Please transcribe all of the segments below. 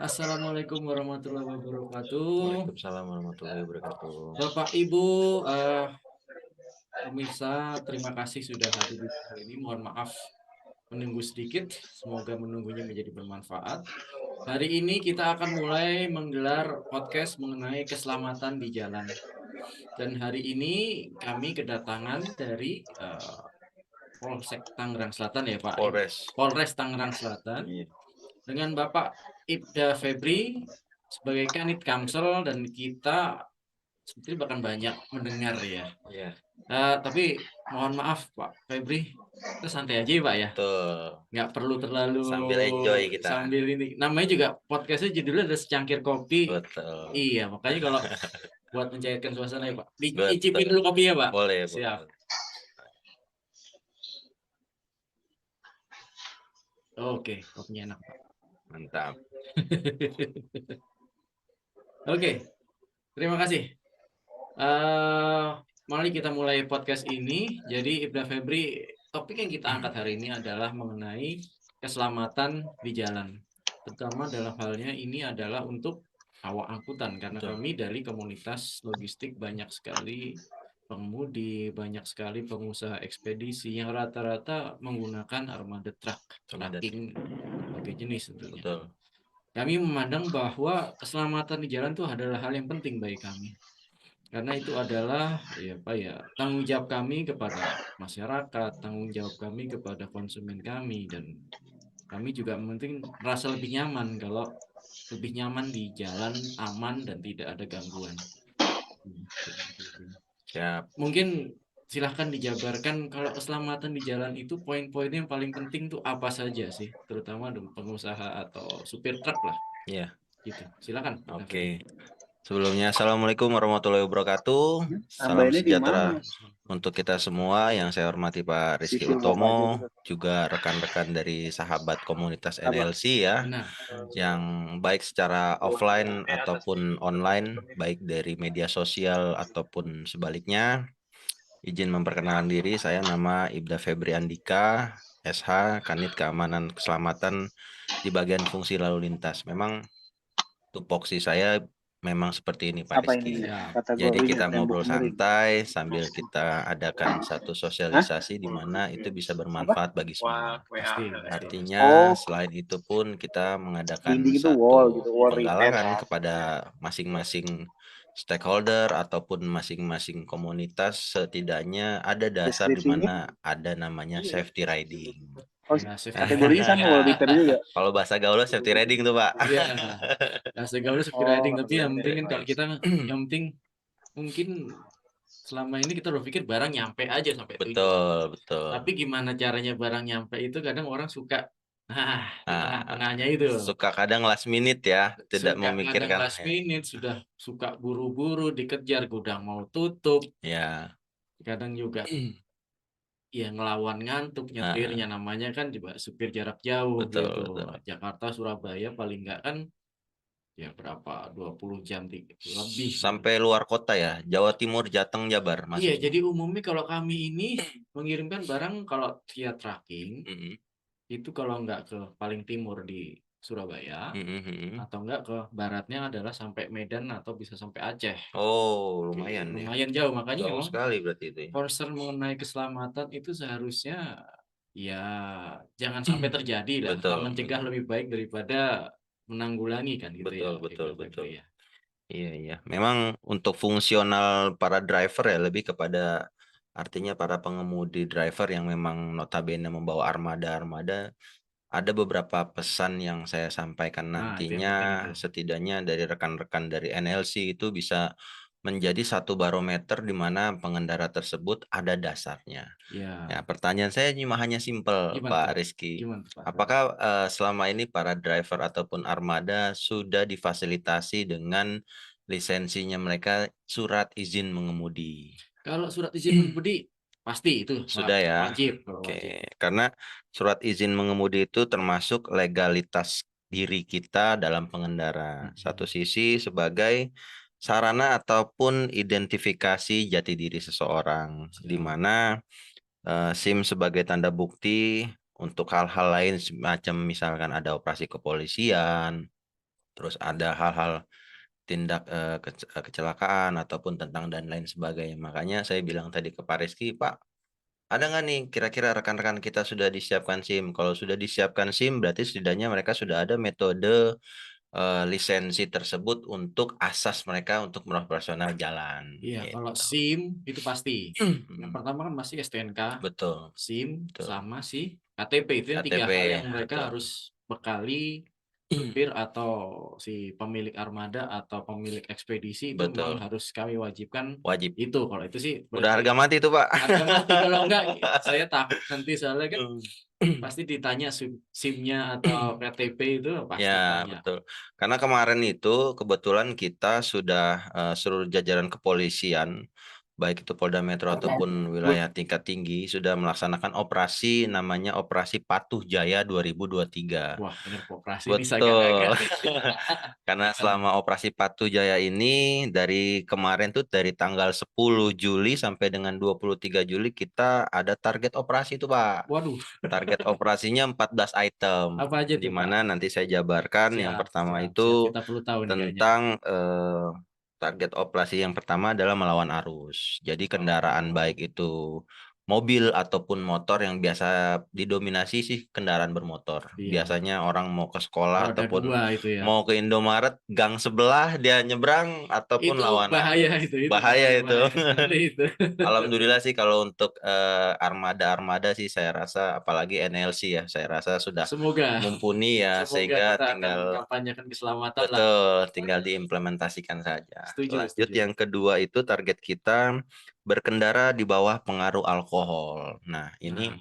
Assalamualaikum warahmatullahi wabarakatuh. Waalaikumsalam warahmatullahi wabarakatuh. Bapak Ibu, pemirsa, terima kasih sudah hadir di channel ini. Mohon maaf menunggu sedikit, semoga menunggunya menjadi bermanfaat. Hari ini kita akan mulai menggelar podcast mengenai keselamatan di jalan. Dan hari ini kami kedatangan dari Polsek Tangerang Selatan ya Pak. Polres Tangerang Selatan Iya. dengan Bapak Ibda Febri sebagai Kanit Kamsel, dan kita seperti bahkan banyak mendengar ya. Iya. Tapi mohon maaf Pak Febri, kita santai aja ya Pak ya. Betul. Nggak perlu terlalu Sambil enjoy kita. sambil ini. Namanya juga podcastnya judulnya ada secangkir kopi. Betul. Iya, makanya kalau buat mencairkan suasana ya Pak. Betul. Dicicipin dulu kopinya Pak. Boleh, Siap. boleh. Oke, kopinya enak Pak. Mantap. Oke, terima kasih. Mari kita mulai podcast ini. Jadi Ibda Febri, topik yang kita angkat hari ini adalah mengenai keselamatan di jalan. Terutama dalam halnya ini adalah untuk awak angkutan, karena Betul. kami dari komunitas logistik banyak sekali pengemudi, banyak sekali pengusaha ekspedisi yang rata-rata menggunakan armada truk, tracking berbagai jenis tentunya. Betul. Kami memandang bahwa keselamatan di jalan itu adalah hal yang penting bagi kami. Karena itu adalah tanggung jawab kami kepada masyarakat, tanggung jawab kami kepada konsumen kami, dan kami juga penting merasa lebih nyaman kalau lebih nyaman di jalan, aman dan tidak ada gangguan. Siap. Mungkin silahkan dijabarkan kalau keselamatan di jalan itu poin-poin yang paling penting tuh apa saja sih, terutama untuk pengusaha atau supir truk lah. Iya. Gitu. Silakan. Oke. Sebelumnya, Assalamualaikum warahmatullahi wabarakatuh. Salam Ambilnya di sejahtera mana? untuk kita semua. Yang saya hormati Pak Rizky Sisi Utomo, apa aja, juga rekan-rekan dari sahabat komunitas Apa? NLC ya, Benar. yang baik secara offline ataupun online, baik dari media sosial ataupun sebaliknya. Izin memperkenalkan diri, saya nama Ibda Febri Andika, SH, Kanit Keamanan Keselamatan di bagian fungsi lalu lintas. Memang tupoksi saya memang seperti ini Pak Apa Rizky. ini Ya. Jadi kategorinya? kita Tembok ngobrol miring. santai sambil kita adakan satu sosialisasi di mana itu bisa bermanfaat bagi semua. Pasti. Artinya Oh, selain itu pun kita mengadakan dinding itu wall satu gitu, wall repair. penggalangan kepada masing-masing stakeholder ataupun masing-masing komunitas, setidaknya ada dasar di Deskripsinya? mana ada namanya safety riding. Oh, Ya, kategorinya sama wall repair juga. Kalau bahasa gaulnya safety riding tuh Pak. Iya. Nah, segala seperti Oh, riding, tapi yang penting kan kalau kita yang penting mungkin selama ini kita berpikir barang nyampe aja sampai tujuan. Betul, betul. Tapi gimana caranya barang nyampe itu kadang orang suka di Nah, tengah-tengahnya itu. suka kadang last minute ya, tidak Suka kadang memikirkan. last minute, sudah suka buru-buru dikejar gudang mau tutup. Ya. Kadang juga ya ngelawan ngantuk nyetirnya, namanya kan juga supir jarak jauh Betul, gitu. betul. Jakarta Surabaya paling enggak kan ya berapa 20 jam lebih Sampai luar kota ya, Jawa Timur, Jateng, Jabar Iya, masuk. jadi umumnya kalau kami ini mengirimkan barang kalau via tracking itu kalau nggak ke paling timur di Surabaya atau enggak ke baratnya adalah sampai Medan atau bisa sampai Aceh. Oh, lumayan ya. Lumayan jauh, makanya Jauh memang sekali berarti itu ya. concern mengenai keselamatan itu seharusnya ya jangan sampai terjadi lah. Betul, Mencegah betul. lebih baik daripada menanggulangi kan gitu ya. Betul, betul, Ibnu betul. Febri ya. Iya, iya. Memang untuk fungsional para driver ya lebih kepada artinya para pengemudi driver yang memang notabene membawa armada-armada. Ada beberapa pesan yang saya sampaikan Nah, itu yang nantinya, penting itu. setidaknya dari rekan-rekan dari NLC itu bisa menjadi satu barometer di mana pengendara tersebut ada dasarnya. Ya. Ya, pertanyaan saya cuma hanya simpel, Gimana Pak tuh? Rizky. Gimana tuh, Pak? Apakah selama ini para driver ataupun armada sudah difasilitasi dengan lisensinya mereka surat izin mengemudi? Kalau surat izin mengemudi pasti itu Sudah ya. wajib, Oke, wajib. karena surat izin mengemudi itu termasuk legalitas diri kita dalam pengendara. Satu sisi sebagai sarana ataupun identifikasi jati diri seseorang, di mana SIM sebagai tanda bukti untuk hal-hal lain semacam misalkan ada operasi kepolisian terus ada hal-hal tindak kecelakaan ataupun tentang dan lain sebagainya. Makanya saya bilang tadi ke Pak Rizky, Pak, ada nggak nih kira-kira rekan-rekan kita sudah disiapkan SIM? Kalau sudah disiapkan SIM, berarti setidaknya mereka sudah ada metode lisensi tersebut untuk asas mereka untuk beroperasional jalan. Iya, Gitu. kalau SIM itu pasti. Yang pertama kan pasti STNK, Betul, SIM, betul. sama si KTP. Itu yang 3 KTP, hal yang mereka betul. harus bekali supir atau si pemilik armada atau pemilik ekspedisi itu memang Betul, harus kami wajibkan wajib. itu. Kalau itu sih Udah harga berarti mati tuh, Pak. harga mati. Kalau enggak, saya takut nanti soalnya kan Hmm. pasti ditanya SIM-nya atau KTP itu pasti Ya, tanya. betul. Karena kemarin itu kebetulan kita sudah seluruh jajaran kepolisian, baik itu Polda Metro ataupun wilayah tingkat tinggi, sudah melaksanakan operasi namanya Operasi Patuh Jaya 2023. Wah, benar kooperasi ini saya Betul. agak Karena selama Operasi Patuh Jaya ini dari kemarin tuh dari tanggal 10 Juli sampai dengan 23 Juli kita ada target operasi tuh, Pak. Waduh, Target operasinya 14 item, apa aja di tuh Pak? mana nanti saya jabarkan. Yang Siap, pertama siap, siap. itu Kita perlu tahu nih kayaknya. tentang target operasi yang pertama adalah melawan arus. Jadi kendaraan Oh, baik itu mobil ataupun motor yang biasa didominasi sih kendaraan bermotor. iya. Biasanya orang mau ke sekolah Roda ataupun 2 itu ya. mau ke Indomaret, gang sebelah dia nyebrang ataupun Itu lawan bahaya arus. itu Bahaya namanya itu. bahaya sekali itu. Alhamdulillah sih kalau untuk armada-armada sih saya rasa apalagi NLC ya saya rasa sudah Semoga mumpuni ya semoga sehingga kita akan tinggal mengkampanyekan keselamatan lah. betul tinggal diimplementasikan saja. Setuju, Lanjut setuju. yang kedua itu target kita berkendara di bawah pengaruh alkohol. Nah, ini Nah,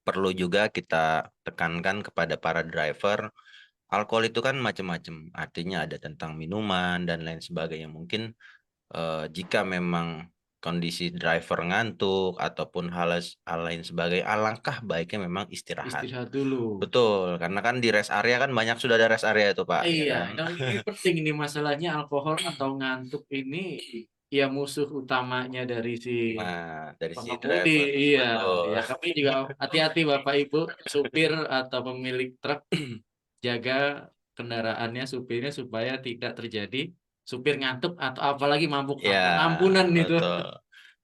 perlu juga kita tekankan kepada para driver. Alkohol itu kan macam-macam. Artinya ada tentang minuman dan lain sebagainya. Mungkin jika memang kondisi driver ngantuk ataupun hal lain sebagainya, alangkah baiknya memang istirahat. istirahat dulu. Betul, karena kan di rest area kan banyak sudah ada rest area itu Pak, ya Iya, kan? nah ini penting ini masalahnya alkohol atau ngantuk ini ya musuh utamanya dari si Nah, dari si pengemudi. driver, Iya, betul. ya kami juga hati-hati Bapak Ibu supir atau pemilik truk, jaga kendaraannya supirnya supaya tidak terjadi supir ngantuk atau apalagi Ya, mabuk-mabuk ampunan itu betul.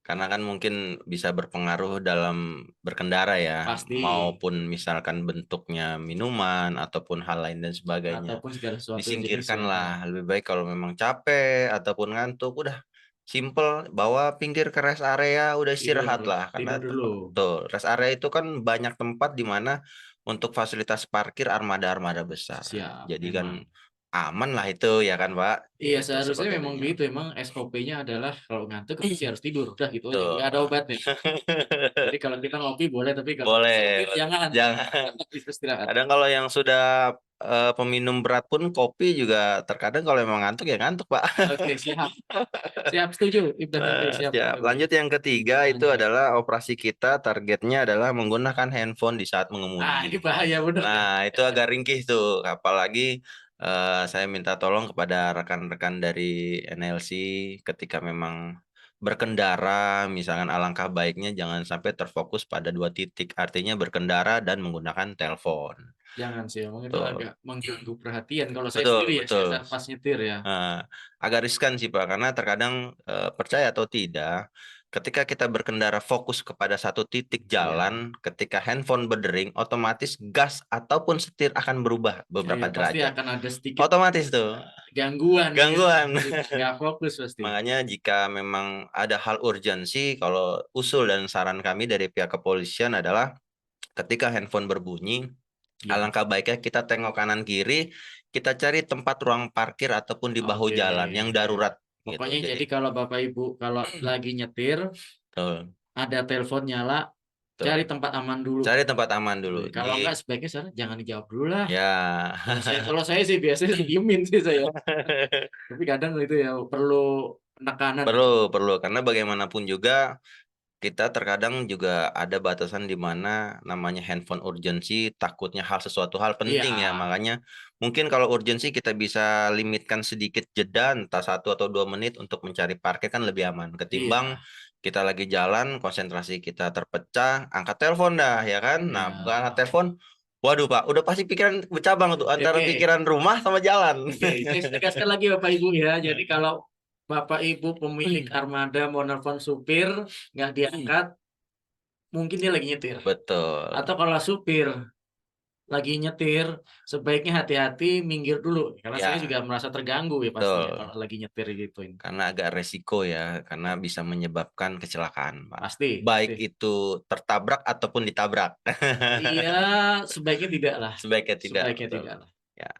Karena kan mungkin bisa berpengaruh dalam berkendara ya, pasti, maupun misalkan bentuknya minuman ataupun hal lain dan sebagainya. ataupun segala sesuatu Disingkirkan jenisnya lah, ya. lebih baik kalau memang capek ataupun ngantuk, udah simple, bawa pinggir ke rest area, udah Tidur istirahat lah. Karena tidur dulu. betul, rest area itu kan banyak tempat di mana untuk fasilitas parkir armada-armada besar. Siap, Jadi kan memang. aman lah itu ya kan Pak, Iya, itu seharusnya sebagai memang minyak. gitu. Emang SOP-nya adalah kalau ngantuk pasti harus tidur. Udah gitu aja. Tuh. Nggak ada obatnya. Jadi kalau kita ngopi boleh, tapi kalau Boleh, supir jangan. jangan. Istirahat. Kadang kalau yang sudah peminum berat pun kopi juga terkadang kalau emang ngantuk ya ngantuk, Pak. Oke, siap. Siap, setuju. Ibnu Febri, siap. Ibnu Siap. Febri. Lanjut yang ketiga itu Lanjut. adalah operasi kita targetnya adalah menggunakan handphone di saat Ah, ini mengemudi. bahaya bener. Nah, itu agak ringkih tuh. Apalagi saya minta tolong kepada rekan-rekan dari NLC ketika memang berkendara, misalkan alangkah baiknya jangan sampai terfokus pada dua titik. Artinya berkendara dan menggunakan telepon. Jangan sih, emang itu Betul, agak mengganggu perhatian. Kalau saya betul, sendiri ya, betul. saya pas nyetir ya. Nah, agak riskan sih Pak, karena terkadang percaya atau tidak, ketika kita berkendara fokus kepada satu titik Iya. jalan, ketika handphone berdering, otomatis gas ataupun setir akan berubah beberapa Iya, pasti derajat. akan ada sedikit Otomatis tuh gangguan. gangguan. Nggak fokus pasti. Makanya jika memang ada hal urgensi, kalau usul dan saran kami dari pihak kepolisian adalah ketika handphone berbunyi, Ya. alangkah baiknya kita tengok kanan kiri, kita cari tempat ruang parkir ataupun di bahu Oke. jalan yang darurat gitu. Pokoknya jadi Jadi, kalau Bapak Ibu kalau lagi nyetir betul, ada telepon nyala, betul. cari tempat aman dulu. Cari tempat aman dulu. Kalau enggak sebaiknya sana jangan dijawab dulu lah. Ya. Kalau saya sih biasanya diemin sih saya. Tapi kadang itu ya perlu penekanan. Perlu karena bagaimanapun juga kita terkadang juga ada batasan di mana namanya handphone urgensi, takutnya sesuatu hal Iya, penting ya. Makanya mungkin kalau urgensi kita bisa limitkan sedikit jeda, entah 1 atau 2 menit untuk mencari parkir kan lebih aman. Ketimbang iya, kita lagi jalan, konsentrasi kita terpecah, angkat telepon dah ya kan. Nah, iya. bukan angkat telepon, Waduh Pak, udah pasti pikiran bercabang tuh antara Oke, pikiran rumah sama jalan. oke. Saya tegaskan lagi Bapak Ibu ya. Jadi kalau Bapak Ibu pemilik armada mau nelfon supir nggak diangkat, mungkin dia lagi nyetir. Betul, Atau kalau supir lagi nyetir, sebaiknya hati-hati minggir dulu. Karena saya juga ya, merasa terganggu ya pastinya betul. kalau lagi nyetir gitu. Karena agak resiko ya, karena bisa menyebabkan kecelakaan, Pak. Pasti, Baik pasti. itu tertabrak ataupun ditabrak. Iya, sebaiknya tidak lah. Sebaiknya tidak, Sebaiknya betul. tidak lah. Ya.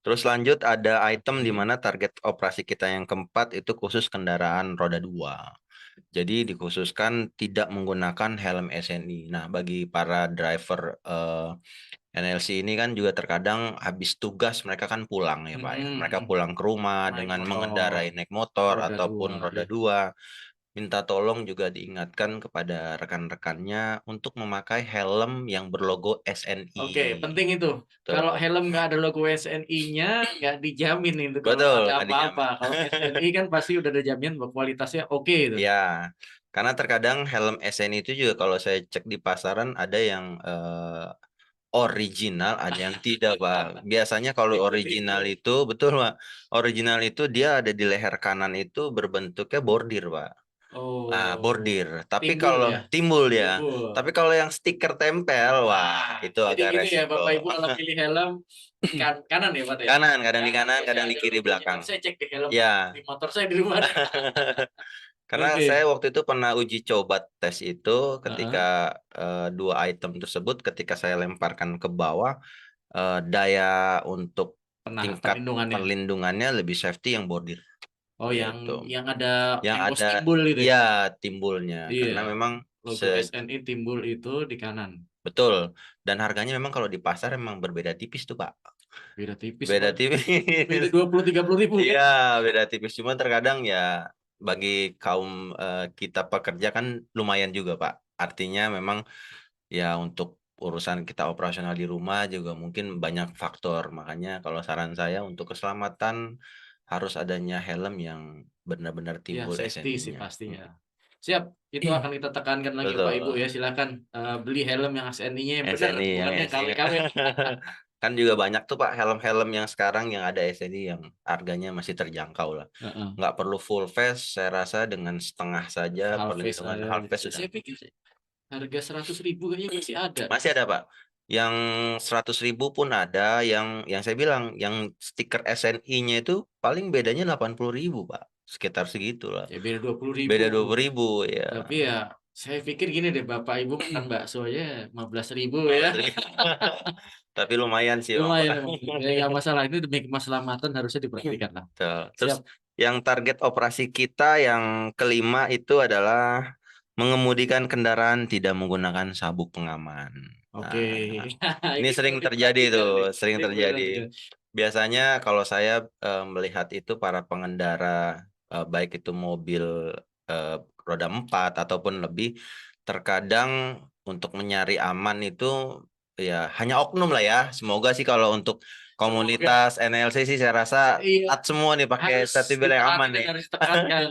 Terus lanjut ada item di mana target operasi kita yang keempat itu khusus kendaraan roda 2. Jadi dikhususkan tidak menggunakan helm SNI. Nah, bagi para driver NLC ini kan juga terkadang habis tugas mereka kan pulang ya Pak ya. Mereka pulang ke rumah Naik dengan motor, mengendarai naik motor roda ataupun dua. roda Iya. 2. Minta tolong juga diingatkan kepada rekan-rekannya untuk memakai helm yang berlogo SNI. Oke, penting itu. Kalau Tuh. helm nggak ada logo SNI-nya, nggak dijamin itu kalau Betul, ada nggak dijamin. apa-apa. Kalau SNI kan pasti udah dijamin bahwa kualitasnya oke itu. Ya, karena terkadang helm SNI itu juga kalau saya cek di pasaran ada yang original, ada yang tidak, Pak. Biasanya kalau original Tipu-tipu. itu, betul, Pak. Original itu dia ada di leher kanan itu berbentuknya bordir, Pak. Nah, Oh, bordir. Tapi timbul kalau ya, timbul dia, timbul. tapi kalau yang stiker tempel, wah, Nah, itu jadi agak gitu ya resiko. Bapak Ibu kalau pilih helm kanan ya Pak ya. Kanan, kadang di Yang kanan, biasanya kadang di ada kiri logonya. belakang. Nanti saya cek di helm Ya. di motor saya di rumah. Karena saya Oke. waktu itu pernah uji coba tes itu ketika Heeh. dua item tersebut ketika saya lemparkan ke bawah, daya untuk tingkat Perlindungannya. perlindungannya lebih safety yang bordir Oh, yang gitu. ada Yang emboss ada timbul itu ya. ya timbulnya Iya. karena memang Logo SNI timbul itu di kanan. betul dan harganya memang kalau di pasar memang berbeda tipis tuh Pak. Beda tipis Beda Pak. tipis. Beda 20-30 ribu kan? Iya, beda tipis cuma terkadang ya bagi kaum kita pekerja kan lumayan juga Pak. Artinya memang ya untuk urusan kita operasional di rumah juga mungkin banyak faktor. Makanya kalau saran saya untuk keselamatan harus adanya helm yang benar-benar Ya, timbul safety sih SNI-nya. pastinya. Siap, itu akan kita tekankan lagi Bapak Ibu Betul. ya. Silakan beli helm yang SNI-nya yang benar, SNI bukan yang yang SNI. KW-KW. Kan juga banyak tuh Pak helm-helm yang sekarang yang ada SNI yang harganya masih terjangkau lah. Heeh. Nggak perlu full face, saya rasa dengan setengah saja Half face perlindungan ada. half face sudah. Saya pikir harga 100 ribu kayaknya masih ada. Masih ada Pak. Yang 100.000 pun ada, yang saya bilang, yang stiker SNI-nya itu paling bedanya 80.000 Pak. Sekitar segitulah. Ya beda 20 ribu. Beda 20.000 ya. Tapi ya saya pikir gini deh Bapak Ibu makan bakso aja 15 ribu ya. Tapi lumayan sih Bang. Lumayan emang. Ya nggak masalah, ini demi keselamatan harusnya diperhatikan lah. Betul. Terus Siap. yang target operasi kita yang kelima itu adalah mengemudikan kendaraan tidak menggunakan sabuk pengaman. Oke. Nah, ini Ini sering perlu terjadi diperhatikan tuh, nih. sering Ini perlu terjadi. diperhatikan. Biasanya kalau saya melihat itu para pengendara baik itu mobil eh, roda 4 ataupun lebih, terkadang untuk menyari aman itu ya hanya oknum lah ya. Semoga sih kalau untuk Semoga komunitas NLC sih saya rasa iya taat semua nih pakai harus safety belt yang ditaati aman dan nih. harus ditekankan.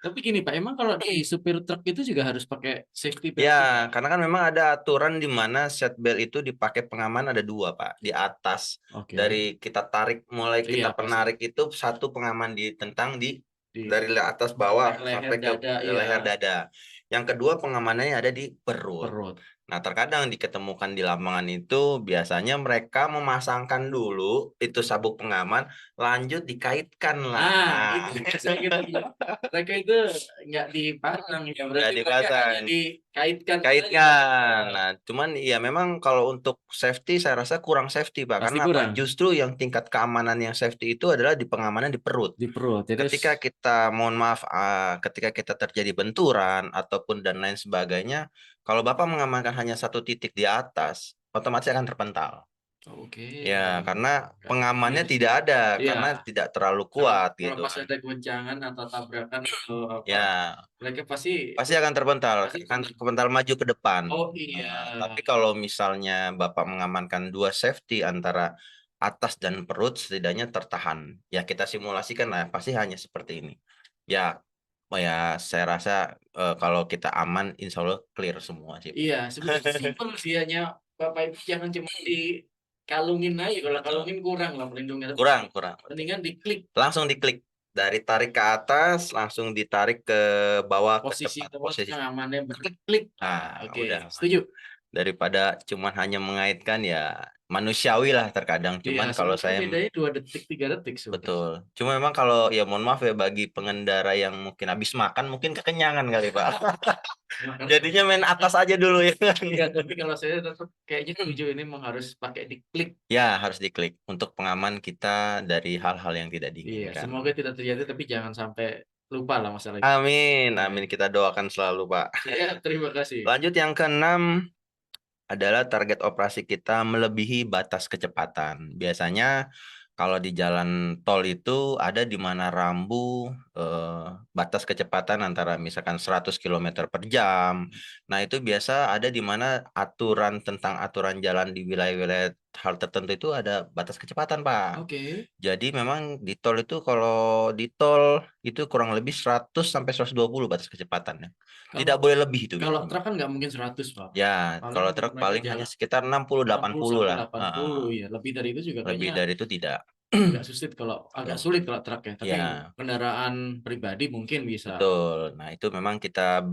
Tapi gini Pak, emang kalau di supir truk itu juga harus pakai safety belt Ya, juga? karena kan memang ada aturan di mana seat belt itu dipakai pengaman ada dua, Pak. Di atas Oke. dari kita tarik, mulai Iya kita pasti penarik itu satu pengaman ditentang di di dari atas bawah leher sampai ke dada ya, leher dada. Yang kedua pengamanannya ada di perut. perut. Nah, terkadang diketemukan di lapangan itu biasanya mereka memasangkan dulu itu sabuk pengaman, lanjut dikaitkan lah. Itu biasanya gitu. Mereka itu nggak dipasang ya, Nggak berarti mereka hanya dipasang. dikaitkan saja. Kaitkan. Nah, cuman ya memang kalau untuk safety saya rasa kurang safety, Pak. Pasti Karena apa? kurang Justru yang tingkat keamanan yang safety itu adalah di pengamanan di perut. di perut. Jadi Ketika kita, mohon maaf, ketika kita terjadi benturan ataupun dan lain sebagainya, kalau Bapak mengamankan hanya satu titik di atas, otomatis akan terpental. oke. Ya, karena Iya pengamannya sih. tidak ada, Iya. karena tidak terlalu Kalau kuat kalau gitu pas kan. ada goncangan atau tabrakan atau apa, Ya, mereka pasti pasti akan terpental, pasti akan terpental maju ke depan. oh iya. Nah, tapi kalau misalnya Bapak mengamankan dua safety antara atas dan perut, setidaknya tertahan. Ya kita simulasikan lah, pasti hanya seperti ini. Ya, ya saya rasa kalau kita aman, insya Allah clear semua sih. Iya, sebenarnya simpel sih, hanya Bapak Ibu jangan cuma dikalungin aja, kalau kalungin kurang lah pelindungnya. kurang. Mendingan diklik Langsung diklik. Dari tarik ke atas, langsung ditarik ke bawah ke posisi tepat terus posisi. yang amannya klik. Nah, Oke, udah. setuju. Daripada cuman hanya mengaitkan ya manusiawi lah terkadang. Iya, Cuman kalau sebenarnya saya bedanya 2 detik 3 detik sebenarnya. betul. Cuma memang kalau ya mohon maaf ya bagi pengendara yang mungkin habis makan mungkin kekenyangan kali Pak. Makan Jadinya main atas aja dulu ya. Iya, tapi kalau saya tetap kayaknya setuju ini memang harus pakai diklik. Ya, harus diklik untuk pengaman kita dari hal-hal yang tidak Iya, diinginkan. semoga tidak terjadi tapi jangan sampai lupa lah masalah itu. Amin, Iya. amin. Kita doakan selalu, Pak. Ya, terima kasih. Lanjut yang keenam adalah target operasi kita melebihi batas kecepatan. Biasanya kalau di jalan tol itu ada di mana rambu batas kecepatan antara misalkan 100 km per jam. Nah, itu biasa ada di mana aturan tentang aturan jalan di wilayah-wilayah hal tertentu itu ada batas kecepatan, Pak. Oke. Jadi memang di tol itu kalau di tol itu kurang lebih 100 sampai 120 batas kecepatannya. Tidak boleh lebih itu Kalau biasanya. truk kan nggak mungkin 100, Pak. Ya, Paling kalau truk mereka paling jalan hanya sekitar 60-80 sampai lah. 80 ya. Lebih dari itu juga Lebih kayaknya dari itu tidak. agak sulit kalau truk ya. Tapi Ya, kendaraan pribadi mungkin bisa. betul. Nah, itu memang kita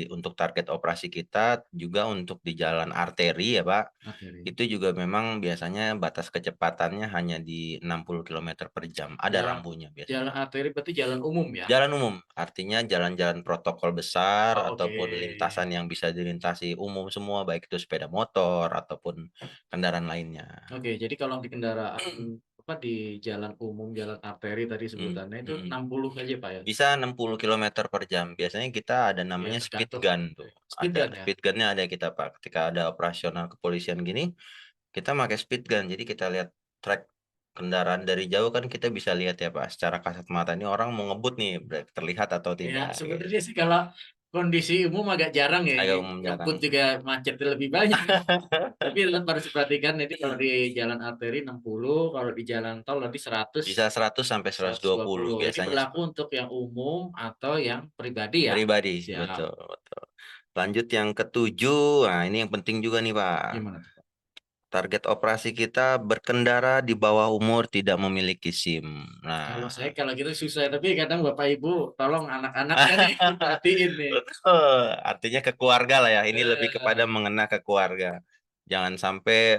untuk target operasi kita juga untuk di jalan arteri ya, Pak. Arteri. Itu juga memang biasanya batas kecepatannya hanya di 60 km per jam. Ada rambunya biasanya. Jalan arteri berarti jalan umum ya? Jalan umum, artinya jalan-jalan protokol besar Oh, ataupun oke. lintasan yang bisa dilintasi umum semua, baik itu sepeda motor ataupun kendaraan lainnya. Oke, jadi kalau di kendaraan di jalan umum, jalan arteri tadi sebutannya itu 60 aja Pak ya? Bisa 60 km per jam. Biasanya kita ada namanya Ya, speed tergantung. gun tuh. Speed Ada gun ya? speed gunnya ada kita Pak. Ketika ada operasional kepolisian gini, kita pakai speed gun. Jadi kita lihat track kendaraan dari jauh kan kita bisa lihat ya Pak. Secara kasat mata ini orang mau ngebut nih, terlihat atau Ya, tidak. sebenarnya sih kalau kondisi umum agak jarang ya, Agak ini umum ngebut jarang. juga macetnya lebih banyak. Tapi tetap harus diperhatikan, jadi kalau di jalan arteri 60, kalau di jalan tol nanti 100, Bisa 100 sampai 120 120. Ini biasanya. berlaku untuk yang umum atau yang pribadi ya? Pribadi, Siap. betul, betul. Lanjut yang ketujuh, nah ini yang penting juga nih Pak. Gimana tuh, Pak? Target operasi kita berkendara di bawah umur tidak memiliki SIM. Kalau Nah, saya kalau gitu susah, tapi kadang Bapak Ibu tolong anak-anaknya nih perhatiin nih. betul. Artinya ke keluarga lah ya. Ini lebih kepada Eh, mengena ke keluarga. Jangan sampai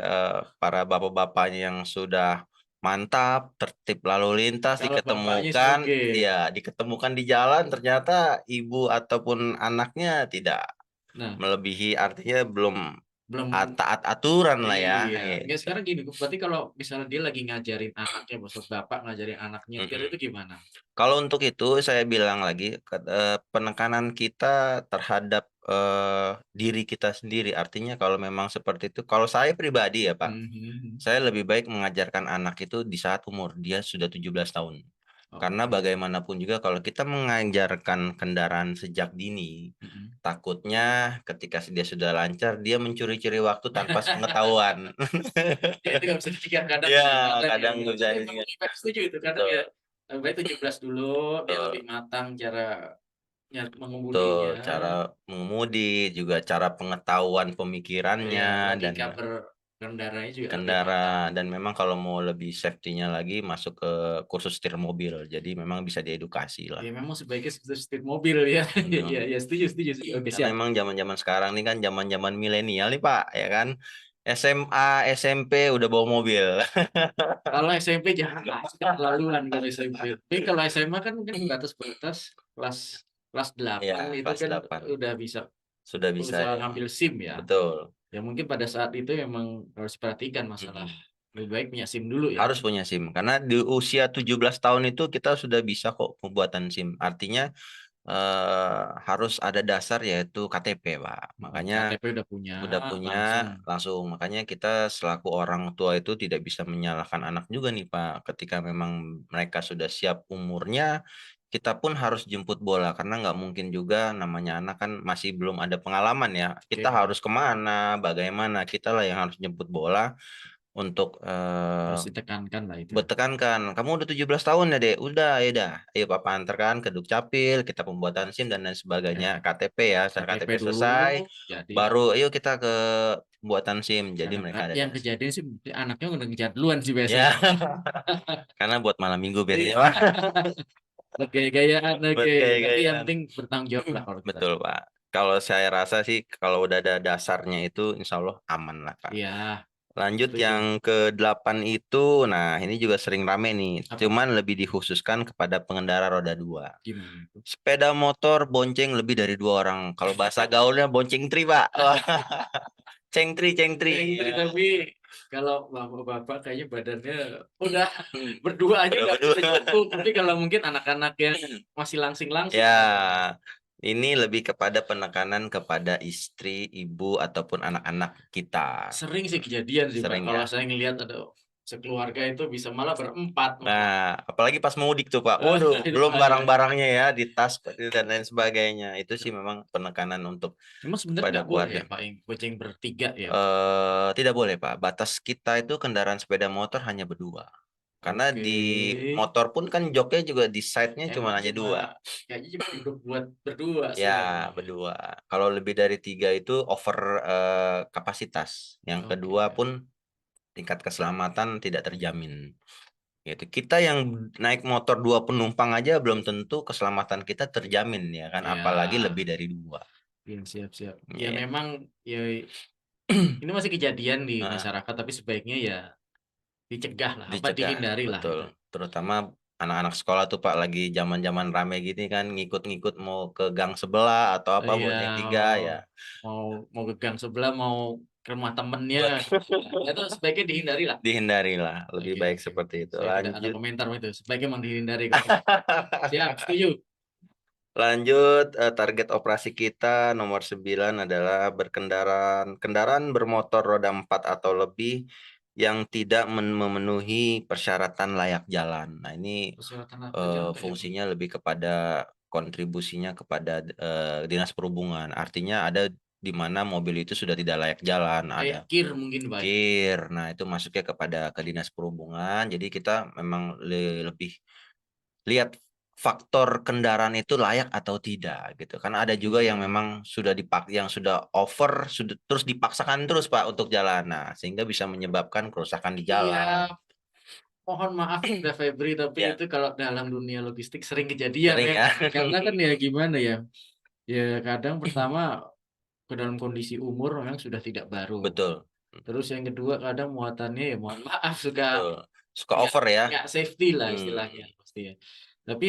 para bapak-bapaknya yang sudah mantap, tertib lalu lintas Kalau bapaknya sih diketemukan, oke. ya diketemukan di jalan ternyata ibu ataupun anaknya tidak Nah, melebihi, artinya belum belum. taat aturan lah ya. Iya, nggak Gitu. sekarang gini, berarti kalau misalnya dia lagi ngajarin anaknya, maksud bapak ngajarin anaknya nyetir Mm-mm. itu gimana? Kalau untuk itu saya bilang lagi penekanan kita terhadap diri kita sendiri. Artinya kalau memang seperti itu, kalau saya pribadi ya Pak, Mhm. saya lebih baik mengajarkan anak itu di saat umur dia sudah 17 tahun. Karena Oke. bagaimanapun juga kalau kita mengajarkan kendaraan sejak dini, Mhm. takutnya ketika dia sudah lancar, dia mencuri-curi waktu tanpa pengetahuan. Ya, itu nggak bisa dipikir kadang Ya, ya, kadang ya. nggak bisa Tapi dipikir. memang setuju itu kadang Betul, ya. Lebih baik 17 dulu, biar betul. lebih matang cara mengemudinya. Betul, cara mengemudi, juga cara pengetahuan Ya, pemikirannya dan logika berkendaranya juga lebih matang. kendara, dan memang kalau mau lebih safety-nya lagi masuk ke kursus setir mobil. Jadi memang bisa diedukasi lah. Ya memang sebaiknya setir mobil ya. Ya, ya setuju, setuju, setuju. Oke, Karena siap. memang zaman-zaman sekarang nih kan zaman-zaman milenial nih Pak, ya kan. SMA, SMP udah bawa mobil. Kalau SMP jangan lah, keterlaluan kalau SMP. Tapi kalau SMA kan mungkin batas-batas kelas 8 Ya, itu kelas kan 8 udah bisa sudah bisa berusaha ya. ngambil SIM ya. Betul. Ya mungkin pada saat itu memang harus diperhatikan masalah. Lebih baik punya SIM dulu ya. Harus punya SIM karena di usia 17 tahun itu kita sudah bisa kok pembuatan SIM. Artinya harus ada dasar yaitu KTP, Pak. Makanya KTP udah punya, langsung. Makanya kita selaku orang tua itu tidak bisa menyalahkan anak juga nih, Pak. Ketika memang mereka sudah siap umurnya, kita pun harus jemput bola karena nggak mungkin juga namanya anak kan masih belum ada pengalaman ya. Kita Oke. harus kemana, bagaimana, kita lah yang harus jemput bola untuk Harus ditekankan lah itu. bertekankan, kamu udah 17 tahun ya dek, udah ya dah, ayo papa antarkan ke Dukcapil, kita pembuatan SIM dan lain sebagainya, KTP ya, setelah KTP KTP dulu, selesai, jadi baru ayo kita ke pembuatan SIM. Jadi Kadang- mereka ada yang kejadian sih anaknya udah ngejar duluan sih biasanya. ya. Karena buat malam minggu biasanya, Iya. Pak. Gaya-gayaan, Buat oke. Tapi yang gaya-gayaan. penting bertanggung jawab lah kalau kita. Betul, Pak. Kalau saya rasa sih kalau udah ada dasarnya itu insya Allah aman lah, Pak. Iya, Lanjut setuju. yang ke-8 itu, nah ini juga sering rame nih. Apa? Cuman lebih dikhususkan kepada pengendara roda 2. Gimana itu? Sepeda motor bonceng lebih dari 2 orang. Kalau bahasa gaulnya bonceng tri, Pak. Cengtri, cengtri. Tapi, tapi kalau bapak-bapak kayaknya badannya udah berdua aja Udah nggak berdua. bisa cukup. Tapi kalau mungkin anak-anak yang masih langsing-langsing. Ya, ini lebih kepada penekanan kepada istri, ibu, ataupun anak-anak kita. Sering sih kejadian sih, Pak. Sering Kalau ya. saya ngelihat ada sekeluarga itu bisa malah berempat. Nah, apalagi pas mudik tuh, Pak. Waduh, Itu belum bahaya. barang-barangnya ya di tas dan lain sebagainya. Itu sih memang penekanan untuk Cuma sebenarnya kepada nggak boleh keluarga. ya, Pak, yang goceng bertiga ya. Tidak boleh, Pak. Batas kita itu kendaraan sepeda motor hanya berdua. Karena Oke. di motor pun kan joknya juga di side-nya cuma hanya dua. Kayaknya cuma untuk buat berdua sih. Ya, berdua. Kalau lebih dari 3 itu over kapasitas. Yang Oke. kedua pun tingkat keselamatan tidak terjamin. Gitu. Kita yang naik motor 2 penumpang aja belum tentu keselamatan kita terjamin ya kan, Ya. apalagi lebih dari 2. Iya, siap-siap. Ya Ya. memang ya ini masih kejadian di Nah, masyarakat, tapi sebaiknya ya dicegah lah, apa dicegah, dihindari lah betul. itu. Terutama anak-anak sekolah tuh Pak lagi zaman-zaman rame gini kan ngikut-ngikut mau ke gang sebelah atau apa Iya, mau naik 3 ya. mau ke gang sebelah, mau ke rumah temennya, itu sebaiknya dihindari lah. Dihindari lah, lebih Oke, baik oke. seperti itu. Saya tidak ada Lanjut. komentar itu. Sebaiknya memang dihindari. Siap, setuju. Lanjut, target operasi kita nomor 9 adalah kendaraan bermotor roda 4 atau lebih yang tidak memenuhi persyaratan layak jalan. Nah, ini Persyaratan apa aja, Pak, ya? fungsinya lebih kepada kontribusinya kepada Dinas Perhubungan. Artinya ada di mana mobil itu sudah tidak layak jalan, ada Kayak kir mungkin, Pak. kir. Nah, itu masuknya kepada ke Dinas Perhubungan. Jadi kita memang lebih lihat faktor kendaraan itu layak atau tidak gitu. Karena ada juga yang memang sudah yang sudah over, terus dipaksakan terus Pak untuk jalan. Nah, sehingga bisa menyebabkan kerusakan di jalan. Iya, mohon maaf udah Febri, tapi Ya. itu kalau dalam dunia logistik sering kejadian Sering ya. ya. Karena kan ya gimana ya? Ya kadang pertama ke dalam kondisi umur memang sudah tidak baru. Betul. Terus yang kedua kadang muatannya ya mohon maaf suka Betul. Suka over ya. nggak safety lah istilahnya pasti ya. Tapi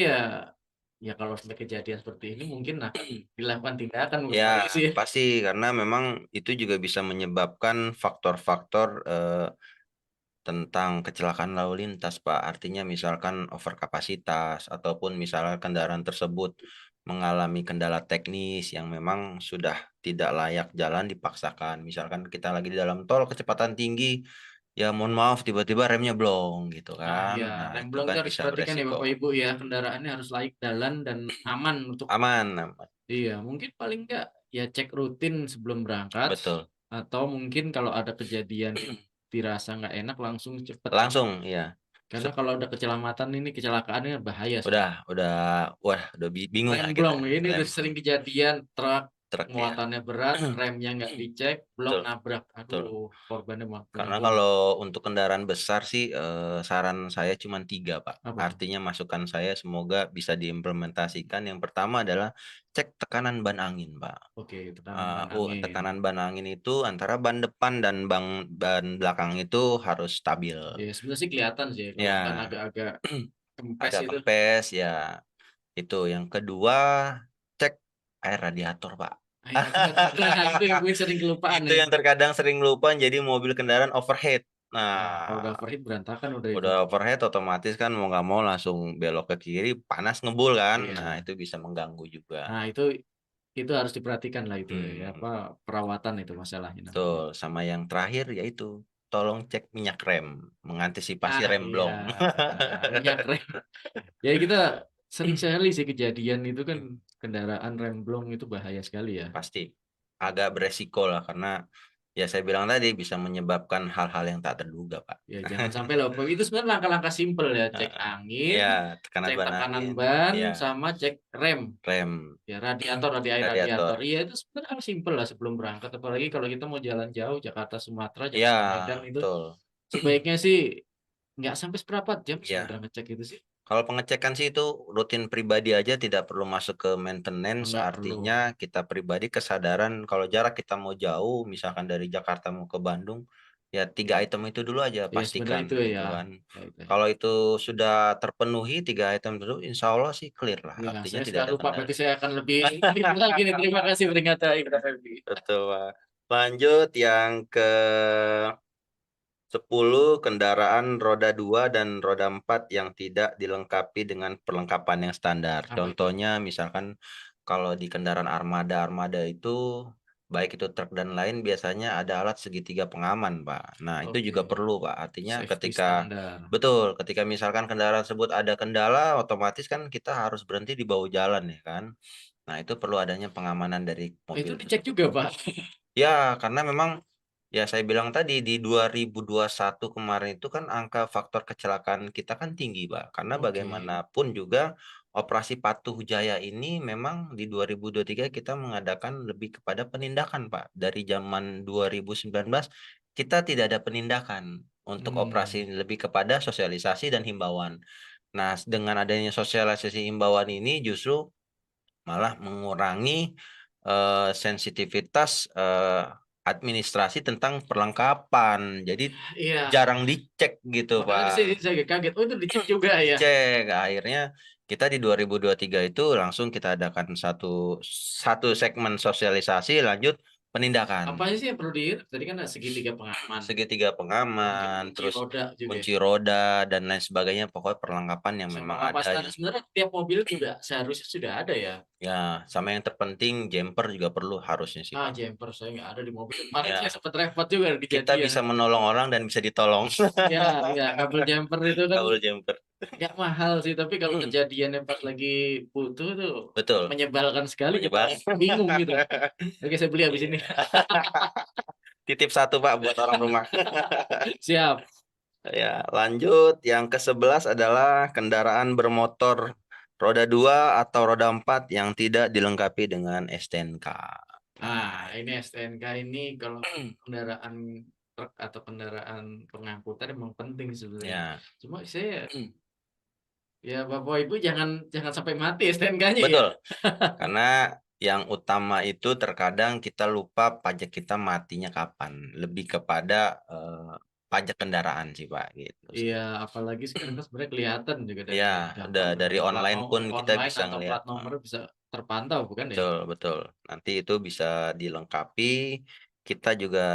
ya kalau sampai kejadian seperti ini mungkin akan dilakukan tindakan menurut Ya, saya sih. pasti karena memang itu juga bisa menyebabkan faktor-faktor tentang kecelakaan lalu lintas, Pak. Artinya misalkan overkapasitas ataupun misalnya kendaraan tersebut mengalami kendala teknis yang memang sudah tidak layak jalan dipaksakan. Misalkan kita lagi di dalam tol kecepatan tinggi, ya mohon maaf tiba-tiba remnya blong gitu Nah, kan. ya Nah, rem itu blong kan itu harus bisa perhatikan ya beresiko. Bapak Ibu ya, kendaraannya harus layak jalan dan aman untuk Aman. iya, mungkin paling enggak ya cek rutin sebelum berangkat Betul. atau mungkin kalau ada kejadian dirasa nggak enak langsung cepet. Langsung, ya. Karena kalau udah kecelakaan ini kecelakaannya bahaya sih. Udah bingung lah kita. Blong ini udah sering kejadian truk Truk ya. muatannya berat, remnya nggak dicek, blok Betul. nabrak. Betul. Aduh, korbannya mah Karena bener-bener. kalau untuk kendaraan besar sih saran saya cuma 3 Pak. Apa tuh? Artinya masukan saya semoga bisa diimplementasikan. Yang pertama adalah cek tekanan ban angin Pak. Oke, tekanan ban angin. Tekanan ban angin itu antara ban depan dan ban belakang itu harus stabil. Ya, sebenarnya sih kelihatan sih kalau Ya. ban agak-agak kempes Agak itu. kempes ya. Itu yang kedua cek air radiator Pak. Nah, itu yang gue sering kelupaan Itu nih. yang terkadang sering lupa jadi mobil kendaraan overhead. Nah, kalau udah Nah, overheat berantakan udah itu. udah overhead otomatis kan mau nggak mau langsung belok ke kiri panas ngebul kan. Iya. Nah, itu bisa mengganggu juga. Nah, itu harus diperhatikan lah itu ya, Hmm, apa perawatan itu masalahnya namanya. betul. Sama yang terakhir yaitu tolong cek minyak rem, mengantisipasi rem Iya, blong. minyak rem. Ya kita sering sekali sih kejadian itu kan kendaraan remblong itu bahaya sekali ya. Pasti agak beresiko lah karena ya saya bilang tadi bisa menyebabkan hal-hal yang tak terduga, Pak. Ya jangan sampai lah. Itu sebenarnya langkah-langkah simpel ya. Cek angin, Ya, tekanan cek ban tekanan angin, ban, ya, sama cek rem. rem, Ya radiator, air radiator. radiator. Iya itu sebenarnya hal simpel lah sebelum berangkat. Apalagi kalau kita mau jalan jauh, Jakarta, Sumatera, Ya, Jakarta, Medan itu betul. sebaiknya sih nggak sampai seperempat jam Ya. sebenarnya ngecek itu sih. Kalau pengecekan sih itu rutin pribadi aja, tidak perlu masuk ke maintenance. Nggak perlu. Artinya kita pribadi kesadaran kalau jarak kita mau jauh, misalkan dari Jakarta mau ke Bandung, ya 3 item itu dulu aja Ya sebenarnya pastikan itu gitu ya. kan. Ya, itu. Kalau itu sudah terpenuhi 3 item dulu, insya Allah sih clear lah. Ya, Artinya saya tidak sudah ada lupa. kendala. Berarti saya akan lebih lagi nih. Terima kasih peringatan Ibnu Febri. Betul, Pak. Lanjut yang ke 10 kendaraan roda 2 dan roda 4 yang tidak dilengkapi dengan perlengkapan yang standar. Apa itu? Contohnya misalkan kalau di kendaraan armada itu baik itu truk dan lain biasanya ada alat segitiga pengaman, Pak. Nah, itu juga Oke. perlu, Pak. Artinya Safety ketika standar. betul, ketika misalkan kendaraan tersebut ada kendala, otomatis kan kita harus berhenti di bahu jalan ya kan. Nah, itu perlu adanya pengamanan dari Itu mobil dicek tersebut. juga, Pak. Ya, karena memang ya saya bilang tadi di 2021 kemarin itu kan angka faktor kecelakaan kita kan tinggi, Pak. Karena Oke. bagaimanapun juga operasi Patuh Jaya ini memang di 2023 kita mengadakan lebih kepada penindakan, Pak. Dari zaman 2019 kita tidak ada penindakan untuk operasi, lebih kepada sosialisasi dan himbauan. Nah, dengan adanya sosialisasi himbauan ini justru malah mengurangi sensitivitas administrasi tentang perlengkapan. Jadi Iya. jarang dicek gitu, Makanya tadi saya, Pak. saya agak kaget. Oh itu dicek juga ya. Dicek. Akhirnya kita di 2023 itu langsung kita adakan satu segmen sosialisasi, lanjut Apa penindakan. aja sih yang perlu di tadi kan ada segitiga pengaman. Segitiga Mungkin pengaman, kunci terus roda juga ya. kunci roda dan lain sebagainya. Pokoknya perlengkapan yang Sama memang kapas ada. standar sebenarnya tiap mobil juga seharusnya sudah ada ya. Ya, sama yang terpenting jumper juga perlu harusnya sih, Pak. Jumper saya nggak ada di mobil. Kemarin saya Ya, sempat repot juga di kita kejadian. bisa menolong orang dan bisa ditolong. Ya, ya kabel jumper itu kan Kabel jumper. nggak mahal sih, tapi kalau kejadiannya pas lagi butuh tuh Betul. menyebalkan sekali, kita Menyebalkan. bingung gitu. Oke, saya beli habis ini. Titip satu, Pak, buat orang rumah. Siap. Ya, lanjut. Yang ke-11 adalah kendaraan bermotor roda 2 atau roda 4 yang tidak dilengkapi dengan STNK. Ini STNK ini kalau kendaraan truk atau kendaraan pengangkutan emang penting sebenarnya. Ya, Cuma saya ya Bapak Ibu jangan sampai mati STNK-nya ya. betul. Karena yang utama itu terkadang kita lupa pajak kita matinya kapan. Lebih kepada pajak kendaraan sih, Pak, gitu. Iya, apalagi sekarang kan sebenarnya kelihatan juga dari Ya, data dari online pun kita online bisa atau ngelihat. plat nomor bisa terpantau bukan ya? Betul, betul. Nanti itu bisa dilengkapi. Kita juga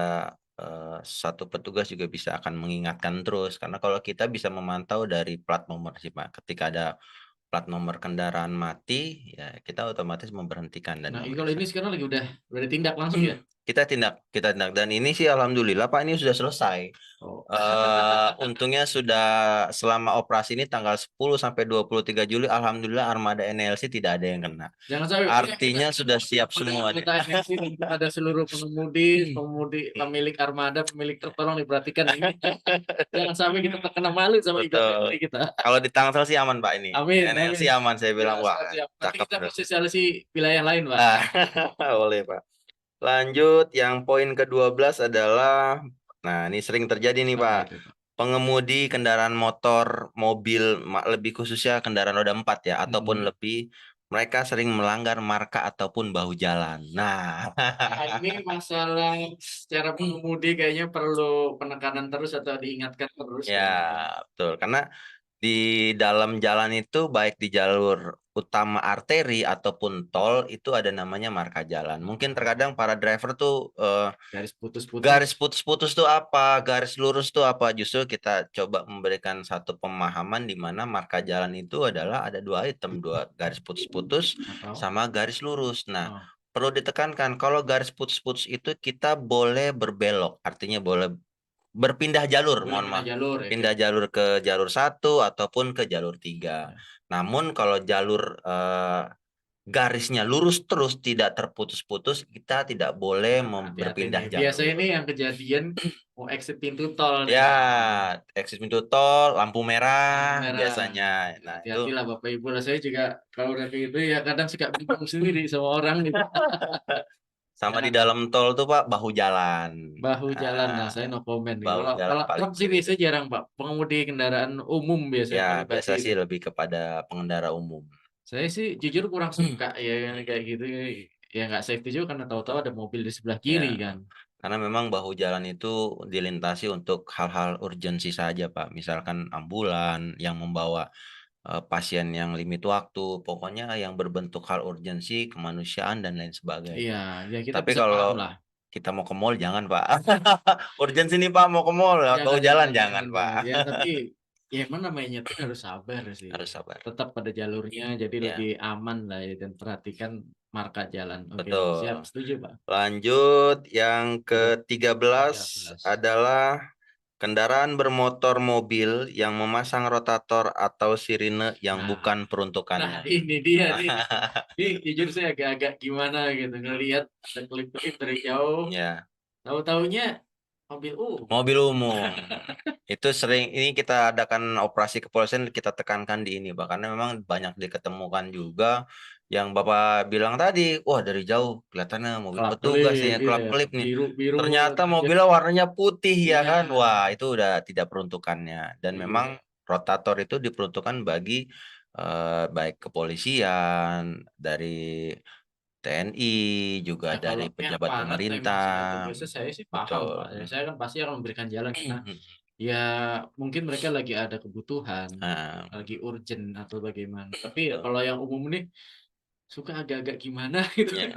satu petugas juga bisa akan mengingatkan terus. Karena kalau kita bisa memantau dari plat nomor sih, Pak. Ketika ada plat nomor kendaraan mati, ya kita otomatis memberhentikan dan Nah, kalau ini memeriksa. sekarang lagi udah ditindak langsung ya? Kita tindak dan ini sih alhamdulillah, Pak, ini sudah selesai. Oh, Untungnya sudah selama operasi ini tanggal 10 sampai 23 Juli alhamdulillah armada NLC tidak ada yang kena. jangan sampai Artinya sudah siap semua nih. kita NSC ada seluruh pengemudi, pemilik armada, pemilik truk, tolong diperhatikan ini. Jangan sampai kita terkena malu sama Betul. IPTP kita. Kalau di Tangsel sih aman, Pak, ini. Amin, NLC amin. aman, saya bilang. Ya, Wah, siap. Nanti cakep. kita sosialisasi wilayah lain, Pak. Boleh, Pak. Lanjut, yang poin ke-12 adalah, nah ini sering terjadi nih, Apa Pak. itu, Pak? Pengemudi kendaraan motor, mobil, lebih khususnya kendaraan roda 4 ya, ataupun lebih, mereka sering melanggar marka ataupun bahu jalan. Nah, Ini masalah secara pengemudi kayaknya perlu penekanan terus atau diingatkan terus. ya betul. Karena di dalam jalan itu baik di jalur utama arteri ataupun tol itu ada namanya marka jalan. Mungkin terkadang para driver tuh Garis putus-putus. garis putus-putus tuh apa, garis lurus tuh apa. Justru kita coba memberikan satu pemahaman di mana marka jalan itu adalah ada 2 item, 2 garis putus-putus sama garis lurus. Nah, perlu ditekankan kalau garis putus-putus itu kita boleh berbelok, artinya boleh berpindah jalur, mohon maaf. Pindah jalur ke jalur 1 ataupun ke jalur 3. Namun kalau jalur garisnya lurus terus, tidak terputus-putus, kita tidak boleh Nah, hati-hati berpindah nih. jalur. Biasanya ini yang kejadian mau exit pintu tol nih. Ya, exit pintu tol, lampu merah, Merah. biasanya. Nah, itu Hati-hati lah Bapak Ibu. Lah saya juga kalau udah kayak gitu ya kadang suka bingung sendiri sama orang gitu. sama di Ya, dalam tol tuh Pak, bahu jalan. bahu jalan. Nah, Nah, saya no comment nih. bahu Kalau jalan kalau paling truk sih kiri. biasanya jarang Pak. Pengemudi kendaraan umum biasanya Ya, pribadi biasa itu. sih lebih kepada pengendara umum. Saya sih jujur kurang suka ya yang kayak gitu. Ya nggak safety juga karena tahu-tahu ada mobil di sebelah kiri Ya, kan. karena memang bahu jalan itu dilintasi untuk hal-hal urgensi saja, Pak. Misalkan ambulan yang membawa pasien yang limit waktu, pokoknya yang berbentuk hal urgensi, kemanusiaan dan lain Iya, sebagainya. ya kita Tapi bisa kalau paham lah. kita mau ke mall jangan, Pak. Urgensi nih, Pak, mau ke mall, bahu Jangan, jalan jangan, jangan, jangan, Pak. jangan. Ya, tapi ya emang namanya nyetir harus sabar sih. Harus sabar. Tetap pada jalurnya, jadi lebih Ya, aman lah ya, dan perhatikan marka jalan. Oke, siap, betul. setuju Pak. Lanjut, yang Ada ke-13 13. adalah kendaraan bermotor mobil yang memasang rotator atau sirine yang Nah, bukan nah peruntukannya. ini dia nih. Ini jujur saya agak-agak gimana gitu ngelihat ada klip-klip dari jauh. Ya, Tahu-taunya mobil mobil umum. Itu sering ini kita adakan operasi kepolisian, kita tekankan di ini, Pak, karena memang banyak diketemukan juga yang Bapak bilang tadi, wah dari jauh kelihatannya mobil kelap petugas kelip, ya, iya, kelap-kelip nih. biru biru Ternyata aja. mobilnya warnanya putih ya Iya, kan. Wah, itu udah tidak peruntukannya. Dan memang iya. rotator itu diperuntukkan bagi baik kepolisian, dari TNI, juga Ya dari kalau pihak pejabat barat memang pemerintah. sebagai tugasnya saya sih paham Betul. Pak. Ya, saya kan pasti akan memberikan jalan karena ya mungkin mereka lagi ada kebutuhan, Nah, lagi urgent atau bagaimana. Tapi ya betul. kalau yang umum nih suka agak-agak gimana gitu. Ya,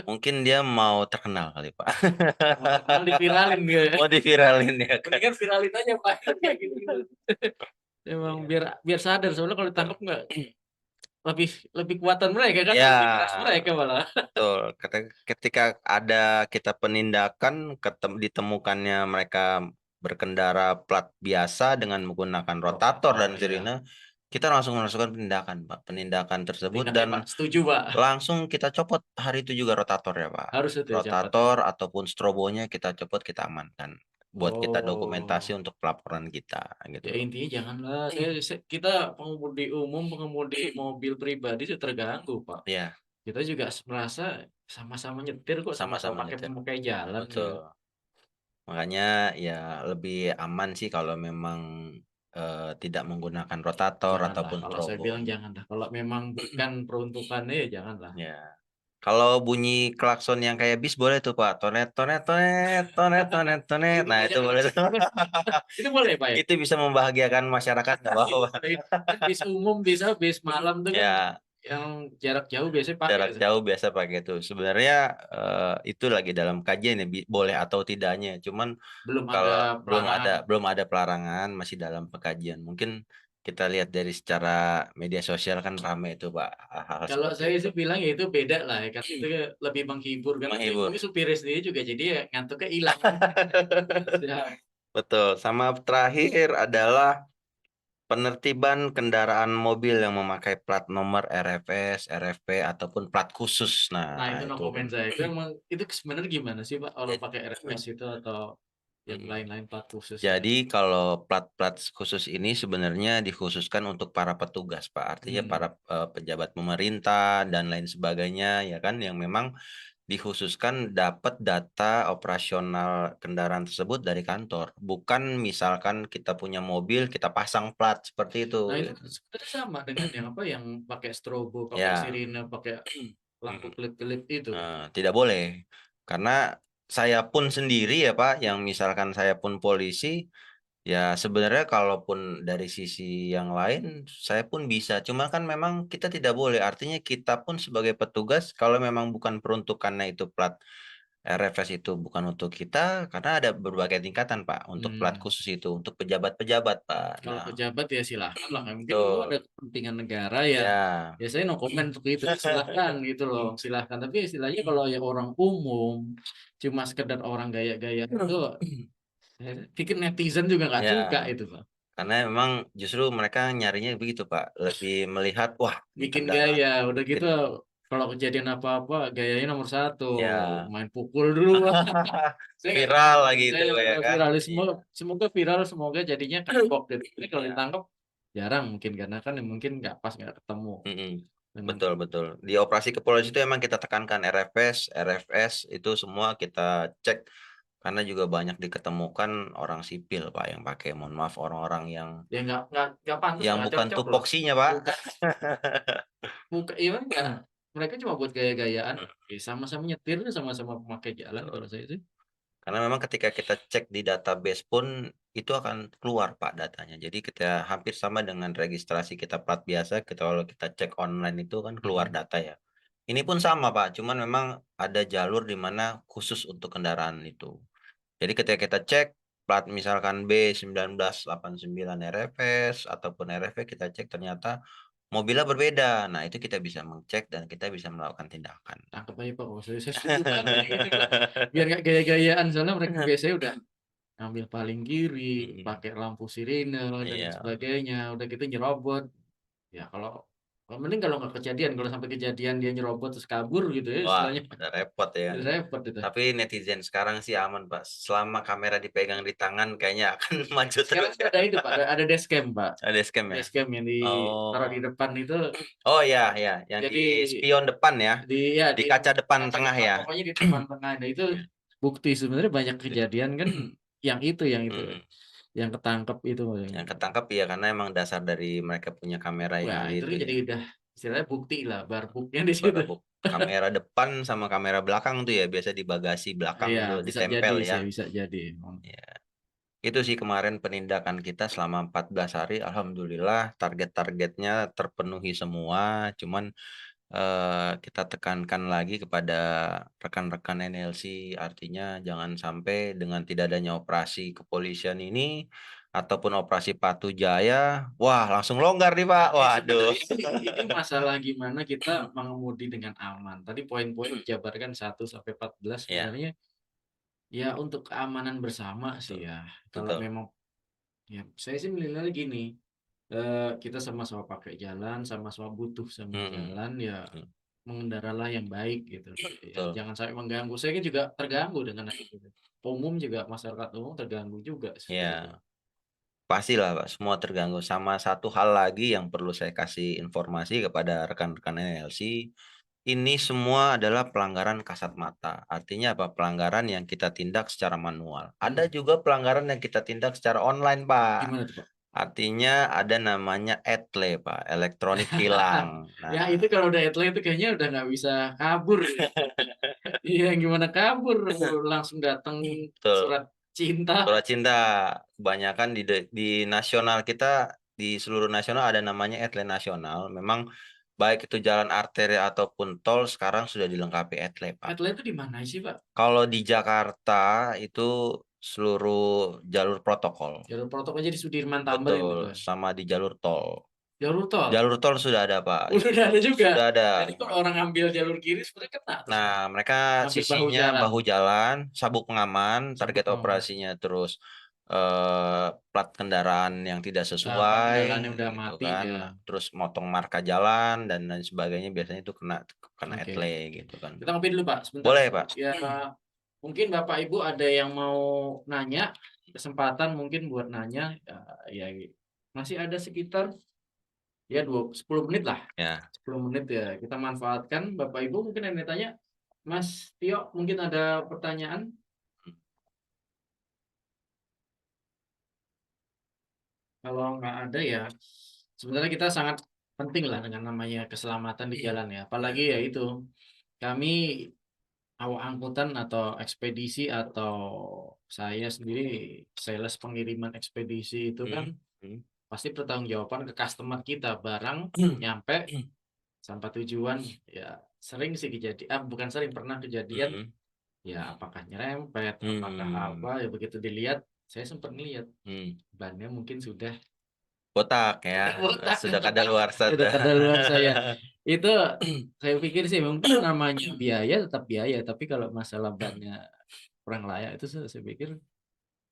mungkin dia mau terkenal kali, Pak. Mau terkenal diviralin gitu ya. Mau diviralin ya kan. Mendingan viralin aja Pak kayak gitu. Emang Iya. biar biar sadar soalnya kalau ditangkap nggak lebih lebih kuatan mereka kan Ya, lebih keras mereka malah. betul. Ketika ada kita penindakan, ditemukannya mereka berkendara plat biasa dengan menggunakan rotator dan Rotator ya. sirine, kita langsung melakukan penindakan, Pak. Penindakan tersebut Tindak ya dan Pak. Setuju Pak. langsung kita copot hari itu juga rotator ya, Pak. Harus itu ya cepat ya. Rotator ataupun strobonya kita copot, kita amankan. Buat kita dokumentasi Oh. untuk pelaporan kita Ya gitu. intinya janganlah kita pengemudi umum, pengemudi mobil pribadi itu terganggu, Pak. Ya, Kita juga merasa sama-sama nyetir kok, sama-sama sama-sama pakai nyetir. memakai jalan gitu. Betul. Makanya ya lebih aman sih kalau memang tidak menggunakan rotator Janganlah. ataupun Kalau saya strobo. bilang janganlah. Kalau memang bukan peruntukannya ya janganlah. Ya. Kalau bunyi klakson yang kayak bis boleh tuh, Pak. Tonet tonet tonet tonet tonet tonet. Itu Nah, banyak itu boleh tuh. itu boleh, Pak ya? Itu bisa membahagiakan masyarakat nggak apa-apa. Kan bis umum bisa bis malam tuh kan Ya, yang jarak jauh biasanya pakai jarak itu. jauh biasa pakai itu. Sebenarnya itu lagi dalam kajian ya, boleh atau tidaknya. Cuman Belum ada kalau pelarangan. belum ada pelarangan, masih dalam pengkajian. Mungkin kita lihat dari secara media sosial kan ramai itu, Pak, hal-hal Kalau seperti saya itu. sih bilang ya itu beda lah ya kan itu lebih menghibur kan tapi Menghibur. mungkin supirnya sendiri juga jadi ya ngantuknya hilang. Ya, Betul. Sama terakhir adalah penertiban kendaraan mobil yang memakai plat nomor RFS, RFP ataupun plat khusus. nah Nah, itu no itu. comment saya. Itu emang itu sebenarnya gimana sih Pak orang Jadi, pakai RFS itu atau yang lain-lain plat khusus itu? Jadi kalau plat-plat khusus ini sebenarnya dikhususkan untuk para petugas, Pak. Artinya Hmm. para pejabat pemerintah dan lain sebagainya, ya kan, yang memang dikhususkan dapat data operasional kendaraan tersebut dari kantor. Bukan misalkan kita punya mobil, kita pasang plat seperti itu. Nah itu sebenarnya sama dengan yang apa yang pakai strobo, pakai Ya, sirine, pakai lampu kelip-kelip itu. tidak boleh. Karena saya pun sendiri ya, Pak, yang misalkan saya pun polisi, ya sebenarnya kalaupun dari sisi yang lain saya pun bisa. Cuma kan memang kita tidak boleh. Artinya kita pun sebagai petugas kalau memang bukan peruntukannya itu plat RFS itu bukan untuk kita, karena ada berbagai tingkatan, Pak, untuk plat Hmm. khusus itu untuk pejabat-pejabat, Pak. Kalau Nah, pejabat ya silahkan lah. Mungkin lu ada betul. kepentingan negara ya. Ya, Ya saya no comment untuk itu. Silahkan gitu loh. Silahkan. Tapi istilahnya kalau yang orang umum, cuma sekedar orang gaya-gaya itu, saya pikir netizen juga nggak suka ya. itu Pak. Karena memang justru mereka nyarinya begitu, Pak. Lebih melihat, wah, ini Bikin kendaraan gaya. Udah bikin gitu kalau kejadian apa-apa gayanya nomor 1, Ya. main pukul dulu. Saya nggak Viral tahu, lagi saya itu nggak ya tahu kan. viral. Iya. Semoga viral, semoga jadinya kapok deh. Ini kalau Iya. ditangkap jarang mungkin karena kan mungkin nggak pas, nggak ketemu Mm-mm. dengan Betul, betul. Di operasi kepolisian itu emang kita tekankan RFS itu semua kita cek karena juga banyak diketemukan orang sipil, Pak, yang pakai, mohon maaf, orang-orang ya nggak pantas, yang nggak bukan cocok loh. tupoksinya, Pak. Iya enggak, mereka cuma buat gaya-gayaan. Sama-sama nyetir, sama-sama memakai jalan Betul. kalau saya sih. Karena memang ketika kita cek di database pun itu akan keluar, Pak, datanya. Jadi kita hampir sama dengan registrasi kita plat biasa, kalau kita cek online itu kan keluar data ya. Ini pun sama, Pak, cuman memang ada jalur di mana khusus untuk kendaraan itu. Jadi ketika kita cek plat misalkan B1989 RFS ataupun RFV, kita cek ternyata mobilnya berbeda. Nah, itu kita bisa mengcek dan kita bisa melakukan tindakan. Tangkap aja Pak, kalau saya setuju banget ini gitu Pak. Biar nggak gaya-gayaan, soalnya mereka biasanya udah ngambil paling kiri, Mm-mm. pakai lampu sirine dan Iya. sebagainya, udah gitu nyerobot. Ya mending kalau nggak kejadian, kalau sampai kejadian dia nyerobot terus kabur gitu ya Wah, istilahnya, udah repot ya. repot itu. Tapi netizen sekarang sih aman, Pak. Selama kamera dipegang di tangan kayaknya akan maju Sekarang terus ya. ada itu Pak, ada dashcam Pak, Ada scam ya? dashcam yang ditaruh di Oh. depan itu. Oh ya, ya, yang Jadi di spion depan ya. Di kaca depan tengah depan, ya. pokoknya di depan tengah. Nah itu bukti sebenarnya banyak kejadian kan yang itu Mm-mm. yang ketangkep itu. Yang ketangkap ya karena emang dasar dari mereka punya kamera yang Wah itu itu kan jadi ya. udah istilahnya bukti lah, barbuknya di situ. Barabuk. Kamera depan sama kamera belakang tuh ya, biasa di bagasi belakang Iya tuh bisa jadi ditempel ya. sih, bisa jadi. Ya. Itu sih kemarin penindakan kita selama 14 hari. Alhamdulillah target-targetnya terpenuhi semua. Cuman kita tekankan lagi kepada rekan-rekan NLC, artinya jangan sampai dengan tidak adanya operasi kepolisian ini ataupun operasi Patu Jaya, wah langsung longgar nih Pak. Waduh. Sebenarnya ini masalah gimana kita mengemudi dengan aman. Tadi poin-poin dijabarkan 1 sampai 14 Ya, sebenarnya ya untuk keamanan bersama sih betul. ya. Kalau Betul. memang ya saya sih menilai gini, kita sama-sama pakai jalan, sama-sama butuh sama Mm-mm. jalan ya, mengendaralah yang baik gitu. Ya, Betul. jangan sampai mengganggu. Saya kan juga terganggu dengan itu. Umum juga, masyarakat umum terganggu juga seperti itu. Ya, pastilah Pak, semua terganggu. Sama satu hal lagi yang perlu saya kasih informasi kepada rekan-rekan NLC, ini semua adalah pelanggaran kasat mata. Artinya apa? Pelanggaran yang kita tindak secara manual. Ada juga pelanggaran yang kita tindak secara online, Pak. Gimana tuh Pak? Artinya ada namanya ETLE, Pak, elektronik tilang. Ya Nah, itu kalau udah headline itu kayaknya udah nggak bisa kabur. Iya gimana kabur? Langsung datang betul. surat cinta. Surat cinta kebanyakan di nasional kita, di seluruh nasional ada namanya ETLE nasional. Memang baik itu jalan arteri ataupun tol sekarang sudah dilengkapi ETLE, Pak. Headline itu di mana sih Pak? Kalau di Jakarta itu seluruh jalur protokol. Jalur protokolnya di Sudirman Tamrin Betul, itu. sama di jalur tol. Jalur tol. Jalur tol sudah ada, Pak. Udah ada juga. Sudah ada. Jadi kalau orang ambil jalur kiri sebenarnya kena tuh. Nah, mereka Ambil sisinya bahu jalan, sabuk pengaman, target operasinya terus plat kendaraan yang tidak Plat sesuai, kendaraan yang udah gitu mati kan. ya. Terus motong marka jalan dan lain sebagainya, biasanya itu kena Oke. etle gitu kan. Kita ngopi dulu Pak, sebentar. Boleh, Pak. Ya mungkin Bapak Ibu ada yang mau nanya, kesempatan mungkin buat nanya. Ya masih ada sekitar ya 10 menit lah. Ya. 10 menit ya kita manfaatkan. Bapak Ibu mungkin ada yang tanya. Mas Tio mungkin ada pertanyaan? Kalau nggak ada ya sebenarnya kita sangat penting lah dengan namanya keselamatan di jalan ya. Apalagi ya itu kami awak angkutan atau ekspedisi atau saya sendiri sales pengiriman ekspedisi itu kan pasti pertanggungjawaban ke customer kita, barang nyampe sampai tujuan ya sering sih kejadian, bukan sering, pernah kejadian ya apakah nyerempet, apakah apa ya, begitu dilihat saya sempat melihat bannya mungkin sudah Botak ya, botak, sudah kadaluarsa. sudah kadaluarsa saya. Itu saya pikir sih mungkin namanya biaya tetap biaya, tapi kalau masalah bannya kurang layak itu saya pikir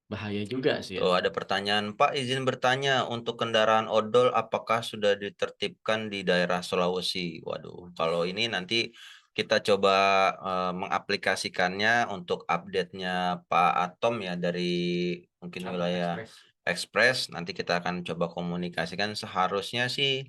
bahaya juga sih ya. Oh, ada pertanyaan, Pak, izin bertanya, untuk kendaraan odol apakah sudah ditertibkan di daerah Sulawesi? Waduh, kalau ini nanti kita coba mengaplikasikannya untuk update-nya Pak Atom ya dari mungkin Cabang wilayah ekspres. Ekspres. Nanti kita akan coba komunikasikan. Seharusnya sih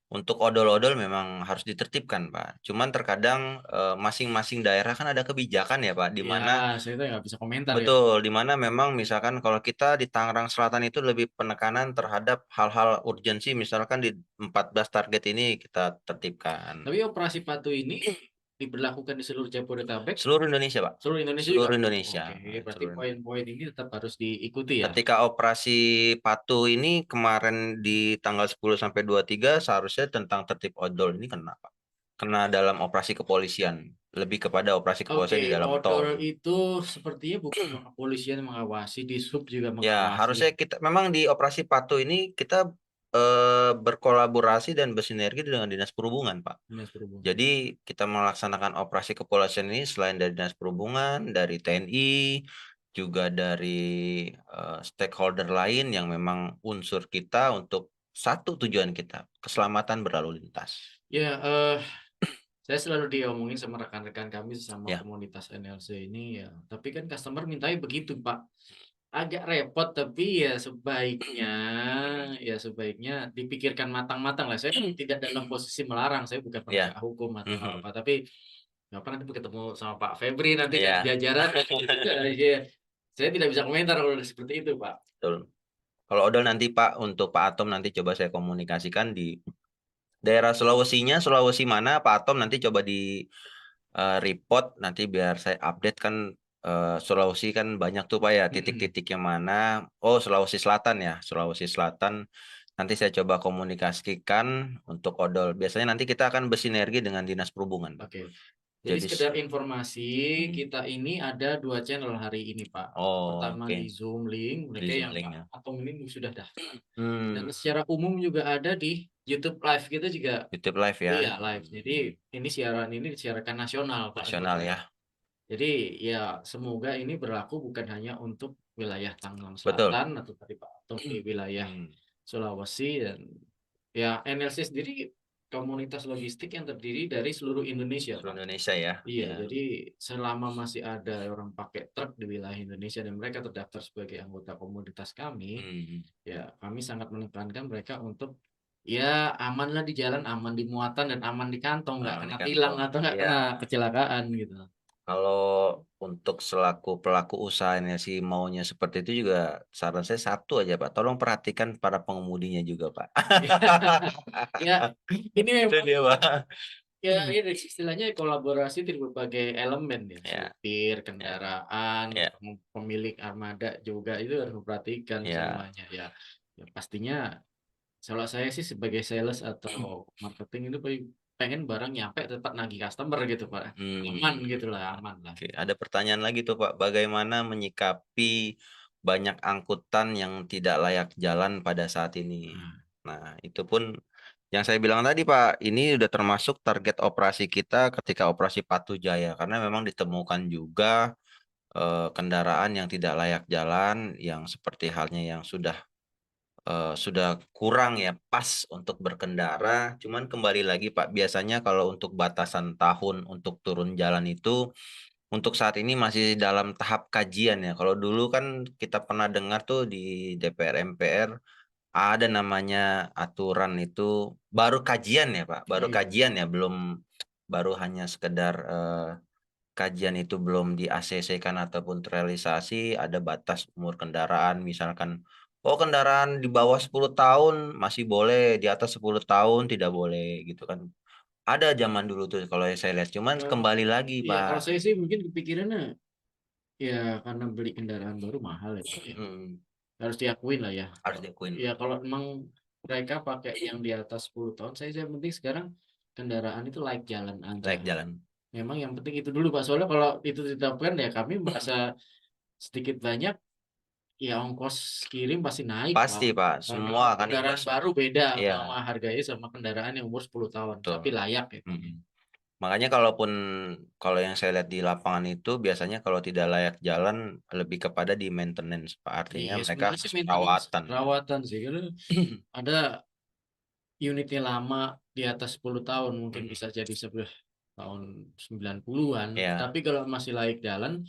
untuk odol-odol memang harus ditertibkan, Pak. Cuman terkadang masing-masing daerah kan ada kebijakan ya, Pak, di Ya, mana saya tuh nggak bisa komentar ya. betul, di mana memang misalkan kalau kita di Tangerang Selatan itu lebih penekanan terhadap hal-hal urgensi, misalkan di 14 target ini kita tertibkan. Tapi operasi Patuh ini diberlakukan di seluruh Jabodetabek, Seluruh Indonesia, Pak. seluruh Indonesia juga. Seluruh Indonesia. Oke, berarti Seluruh Indonesia. poin-poin ini tetap harus diikuti ya. Ketika operasi Patuh ini kemarin di tanggal 10 sampai 23 seharusnya tentang tertib odol ini kena, Pak. Kena dalam operasi kepolisian. Lebih kepada operasi kepolisian di Oke, dalam odol tol. itu sepertinya bukan kepolisian yang mengawasi, di sub juga Ya, mengawasi. harusnya kita memang di operasi Patuh ini kita berkolaborasi dan bersinergi dengan Dinas Perhubungan, Pak. Dinas Perhubungan. Jadi kita melaksanakan operasi kepolisian ini selain dari Dinas Perhubungan, dari TNI, juga dari stakeholder lain yang memang unsur kita untuk satu tujuan kita, keselamatan berlalu lintas. Ya, saya selalu diomongin sama rekan-rekan kami sesama Ya. komunitas NLC ini ya. Tapi kan customer mintanya begitu, Pak. Agak repot, tapi ya sebaiknya dipikirkan matang-matang lah. Saya kan tidak dalam posisi melarang, saya bukan Ya. penegak hukum atau Mhm. apa. Tapi apa nanti ketemu sama Pak Febri nanti kan Ya. jajaran. Ya, saya tidak bisa komentar kalau seperti itu, Pak. Betul. Kalau odol nanti Pak, untuk Pak Atom nanti coba saya komunikasikan di daerah Sulawesinya, Sulawesi mana Pak Atom nanti coba di report nanti biar saya update kan. Sulawesi kan banyak tuh Pak ya, titik-titiknya mana. Oh, Sulawesi Selatan ya, Sulawesi Selatan. Nanti saya coba komunikasikan untuk odol. Biasanya nanti kita akan bersinergi dengan Dinas Perhubungan, Pak. Oke. Jadi Jadi sekedar informasi, kita ini ada 2 channel hari ini, Pak. oh, Pertama oke. di Zoom Link, Di mereka Zoom yang link Pak ya. Atom ini sudah daftar. Dan Hmm, secara umum juga ada di YouTube Live kita juga. YouTube live ya. Iya, live. Jadi ini siaran ini disiarkan nasional, Pak. Nasional ya. Jadi ya semoga ini berlaku bukan hanya untuk wilayah Tangerang Betul. Selatan atau tadi Pak atau di wilayah Hmm, Sulawesi, dan ya NLC sendiri komunitas logistik yang terdiri dari seluruh Indonesia, seluruh Pak. Indonesia ya. Iya, jadi selama masih ada orang pakai truk di wilayah Indonesia dan mereka terdaftar sebagai anggota komunitas kami, Hmm, ya kami sangat menekankan mereka untuk ya aman lah di jalan, aman di muatan dan aman di kantong, nggak aman di kena kantong. tilang atau nggak Ya. kena kecelakaan gitu. Kalau untuk selaku pelaku usahanya sih maunya seperti itu juga saran saya satu aja Pak. Tolong perhatikan para pengemudinya juga Pak. Ya, ini Itu memang dia Pak. ya ini istilahnya kolaborasi dari berbagai elemen ya, Ya, supir, kendaraan, ya, pemilik armada juga itu harus memperhatikan ya. semuanya ya. Ya pastinya kalau saya sih sebagai sales atau marketing itu pengen barang nyampe tepat nagih customer gitu, Pak. Aman gitu lah, aman lah. Oke, ada pertanyaan lagi tuh Pak. Bagaimana menyikapi banyak angkutan yang tidak layak jalan pada saat ini? Nah, itu pun yang saya bilang tadi Pak, ini udah termasuk target operasi kita ketika operasi Patuh Jaya. Karena memang ditemukan juga kendaraan yang tidak layak jalan, yang seperti halnya yang sudah kurang ya pas untuk berkendara. Cuman kembali lagi Pak, biasanya kalau untuk batasan tahun untuk turun jalan itu untuk saat ini masih dalam tahap kajian ya. Kalau dulu kan kita pernah dengar tuh di DPR MPR ada namanya aturan itu baru kajian ya Pak, baru Iya. kajian ya, belum, baru hanya sekedar kajian itu belum di ACC-kan ataupun terrealisasi. Ada batas umur kendaraan, misalkan oh kendaraan di bawah 10 tahun masih boleh, di atas 10 tahun tidak boleh gitu kan. Ada zaman dulu tuh kalau saya lihat, cuman kembali lagi Iya, kalau Pak. saya sih mungkin kepikirannya ya karena beli kendaraan baru mahal ya, Pak, ya. Hmm, Harus diakuin lah ya. harus diakuin. Ya kalau memang mereka pakai yang di atas 10 tahun, saya penting sekarang kendaraan itu layak jalan aja. Layak jalan. Memang yang penting itu dulu Pak. Soalnya kalau itu ditetapkan ya kami merasa sedikit banyak ya ongkos kirim pasti naik Pasti Pak, Karena semua akan kendaraan imbas. baru beda Iya, sama harganya sama kendaraan yang umur 10 tahun, betul. tapi layak gitu. Mm-mm. Makanya kalau yang saya lihat di lapangan itu biasanya kalau tidak layak jalan lebih kepada di maintenance, Pak. Artinya Iya, mereka sebenarnya sih harus maintenance perawatan. perawatan sih karena ada unitnya lama di atas 10 tahun mungkin bisa jadi sebelah tahun 90-an. Ya, Tapi kalau masih layak jalan,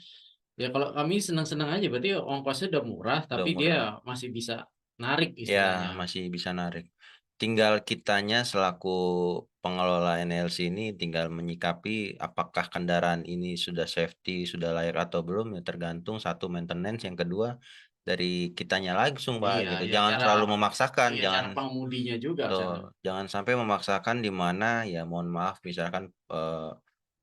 ya kalau kami senang-senang aja berarti ongkosnya udah murah udah tapi murah. dia masih bisa narik Ya, istilahnya. masih bisa narik. Tinggal kitanya selaku pengelola NLC ini tinggal menyikapi apakah kendaraan ini sudah safety, sudah layak atau belum, ya tergantung satu maintenance, yang kedua dari kitanya langsung, Pak, Iya, gitu. ya Jangan cara terlalu memaksakan, iya cara jangan pengemudinya juga tuh, sana. jangan sampai memaksakan di mana ya mohon maaf misalkan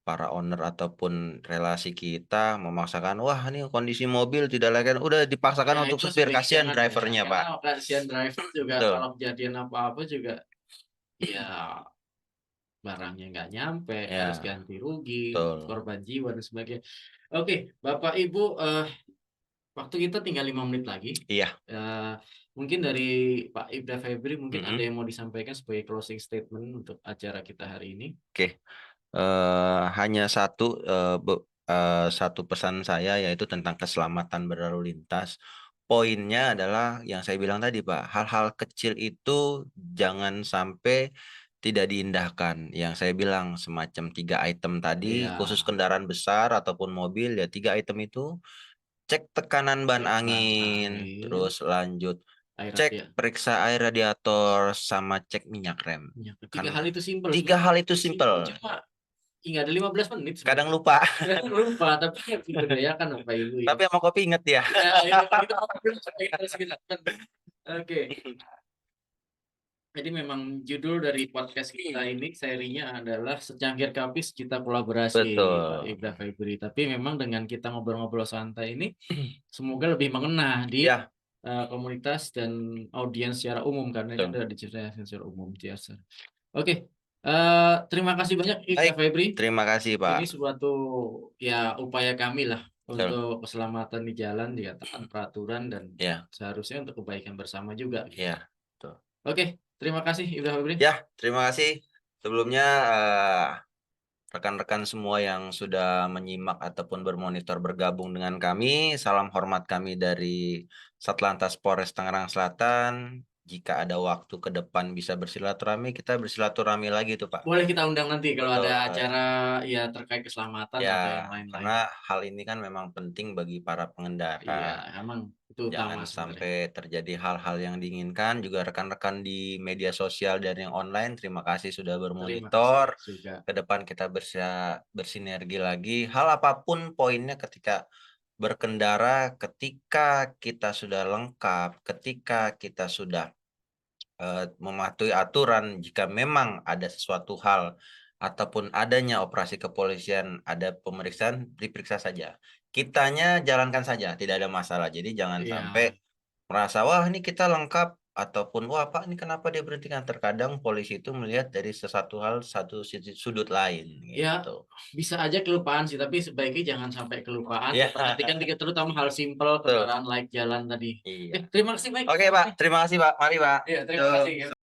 para owner ataupun relasi kita memaksakan, wah ini kondisi mobil tidak layak, udah dipaksakan Ya untuk itu supir, sebaiknya kasihan jangan ya, drivernya, karena Pak. kasihan driver juga Betul, kalau kejadian apa-apa juga ya barangnya nggak nyampe, harus ya, ganti rugi, betul. korban jiwa dan sebagainya. Oke, Bapak Ibu, waktu kita tinggal 5 menit lagi. Iya. Eh, mungkin dari Pak Ibda Febri mungkin ada Mm-mm. yang mau disampaikan sebagai closing statement untuk acara kita hari ini. Oke. Hanya satu pesan saya, yaitu tentang keselamatan berlalu lintas. Poinnya adalah yang saya bilang tadi, Pak. Hal-hal kecil itu jangan sampai tidak diindahkan. Yang saya bilang semacam 3 item tadi, Iya, khusus kendaraan besar ataupun mobil, ya 3 item itu: cek tekanan ban cek ban angin, air, terus lanjut air cek ya. periksa air radiator, sama cek minyak rem. Ya, tiga Karena hal itu simpel 3 hal sebenarnya. itu simple. Simpel cuma nggak ada 15 menit Kadang sebenarnya. lupa. Lupa, tapi diberdayakan Bapak Ibu ya. Tapi sama kopi inget ya. Ya, itu harus kita lakukan. Oke. Jadi memang judul dari podcast kita ini serinya adalah Secangkir Kapis Kita Kolaborasi, Pak Betul. Ibda Febri. Tapi memang dengan kita ngobrol-ngobrol santai ini, semoga lebih mengena di Ya, komunitas dan audiens secara umum karena ini betul. adalah diceritakan secara umum biasa. Oke, terima kasih banyak Ibda Baik, Febri. terima kasih, Pak. Ini suatu ya upaya kami lah Betul. untuk keselamatan di jalan, di taat peraturan dan Ya, seharusnya untuk kebaikan bersama juga gitu. ya. Betul. Oke, terima kasih Ibda Febri. Ya, terima kasih. Sebelumnya rekan-rekan semua yang sudah menyimak ataupun bermonitor bergabung dengan kami, salam hormat kami dari Satlantas Polres Tangerang Selatan. Jika ada waktu ke depan bisa bersilaturahmi, kita bersilaturahmi lagi tuh, Pak. Boleh kita undang nanti kalau Betul. ada acara ya terkait keselamatan Ya, atau yang lain-lain. karena hal ini kan memang penting bagi para pengendara. Iya, emang itu utama Jangan sebenarnya. sampai terjadi hal-hal yang diinginkan. Juga rekan-rekan di media sosial dan yang online, terima kasih sudah Terima bermonitor. kasih juga. Ke depan kita bersinergi lagi. Hal apapun poinnya ketika berkendara, ketika kita sudah lengkap, ketika kita sudah mematuhi aturan, jika memang ada sesuatu hal ataupun adanya operasi kepolisian, ada pemeriksaan, diperiksa saja. Kitanya jalankan saja, tidak ada masalah. Jadi jangan Iya, sampai merasa, wah ini kita lengkap, ataupun wah Pak ini kenapa dia berhentikan. Terkadang polisi itu melihat dari sesuatu hal, satu sudut lain ya gitu. bisa aja kelupaan sih, tapi sebaiknya jangan sampai kelupaan. Ya, Perhatikan terutama hal simpel betul. kendaraan laik jalan tadi. Iya. Terima kasih baik. Oke Pak, terima kasih Pak. Mari Pak. Iya, terima Tuh. kasih.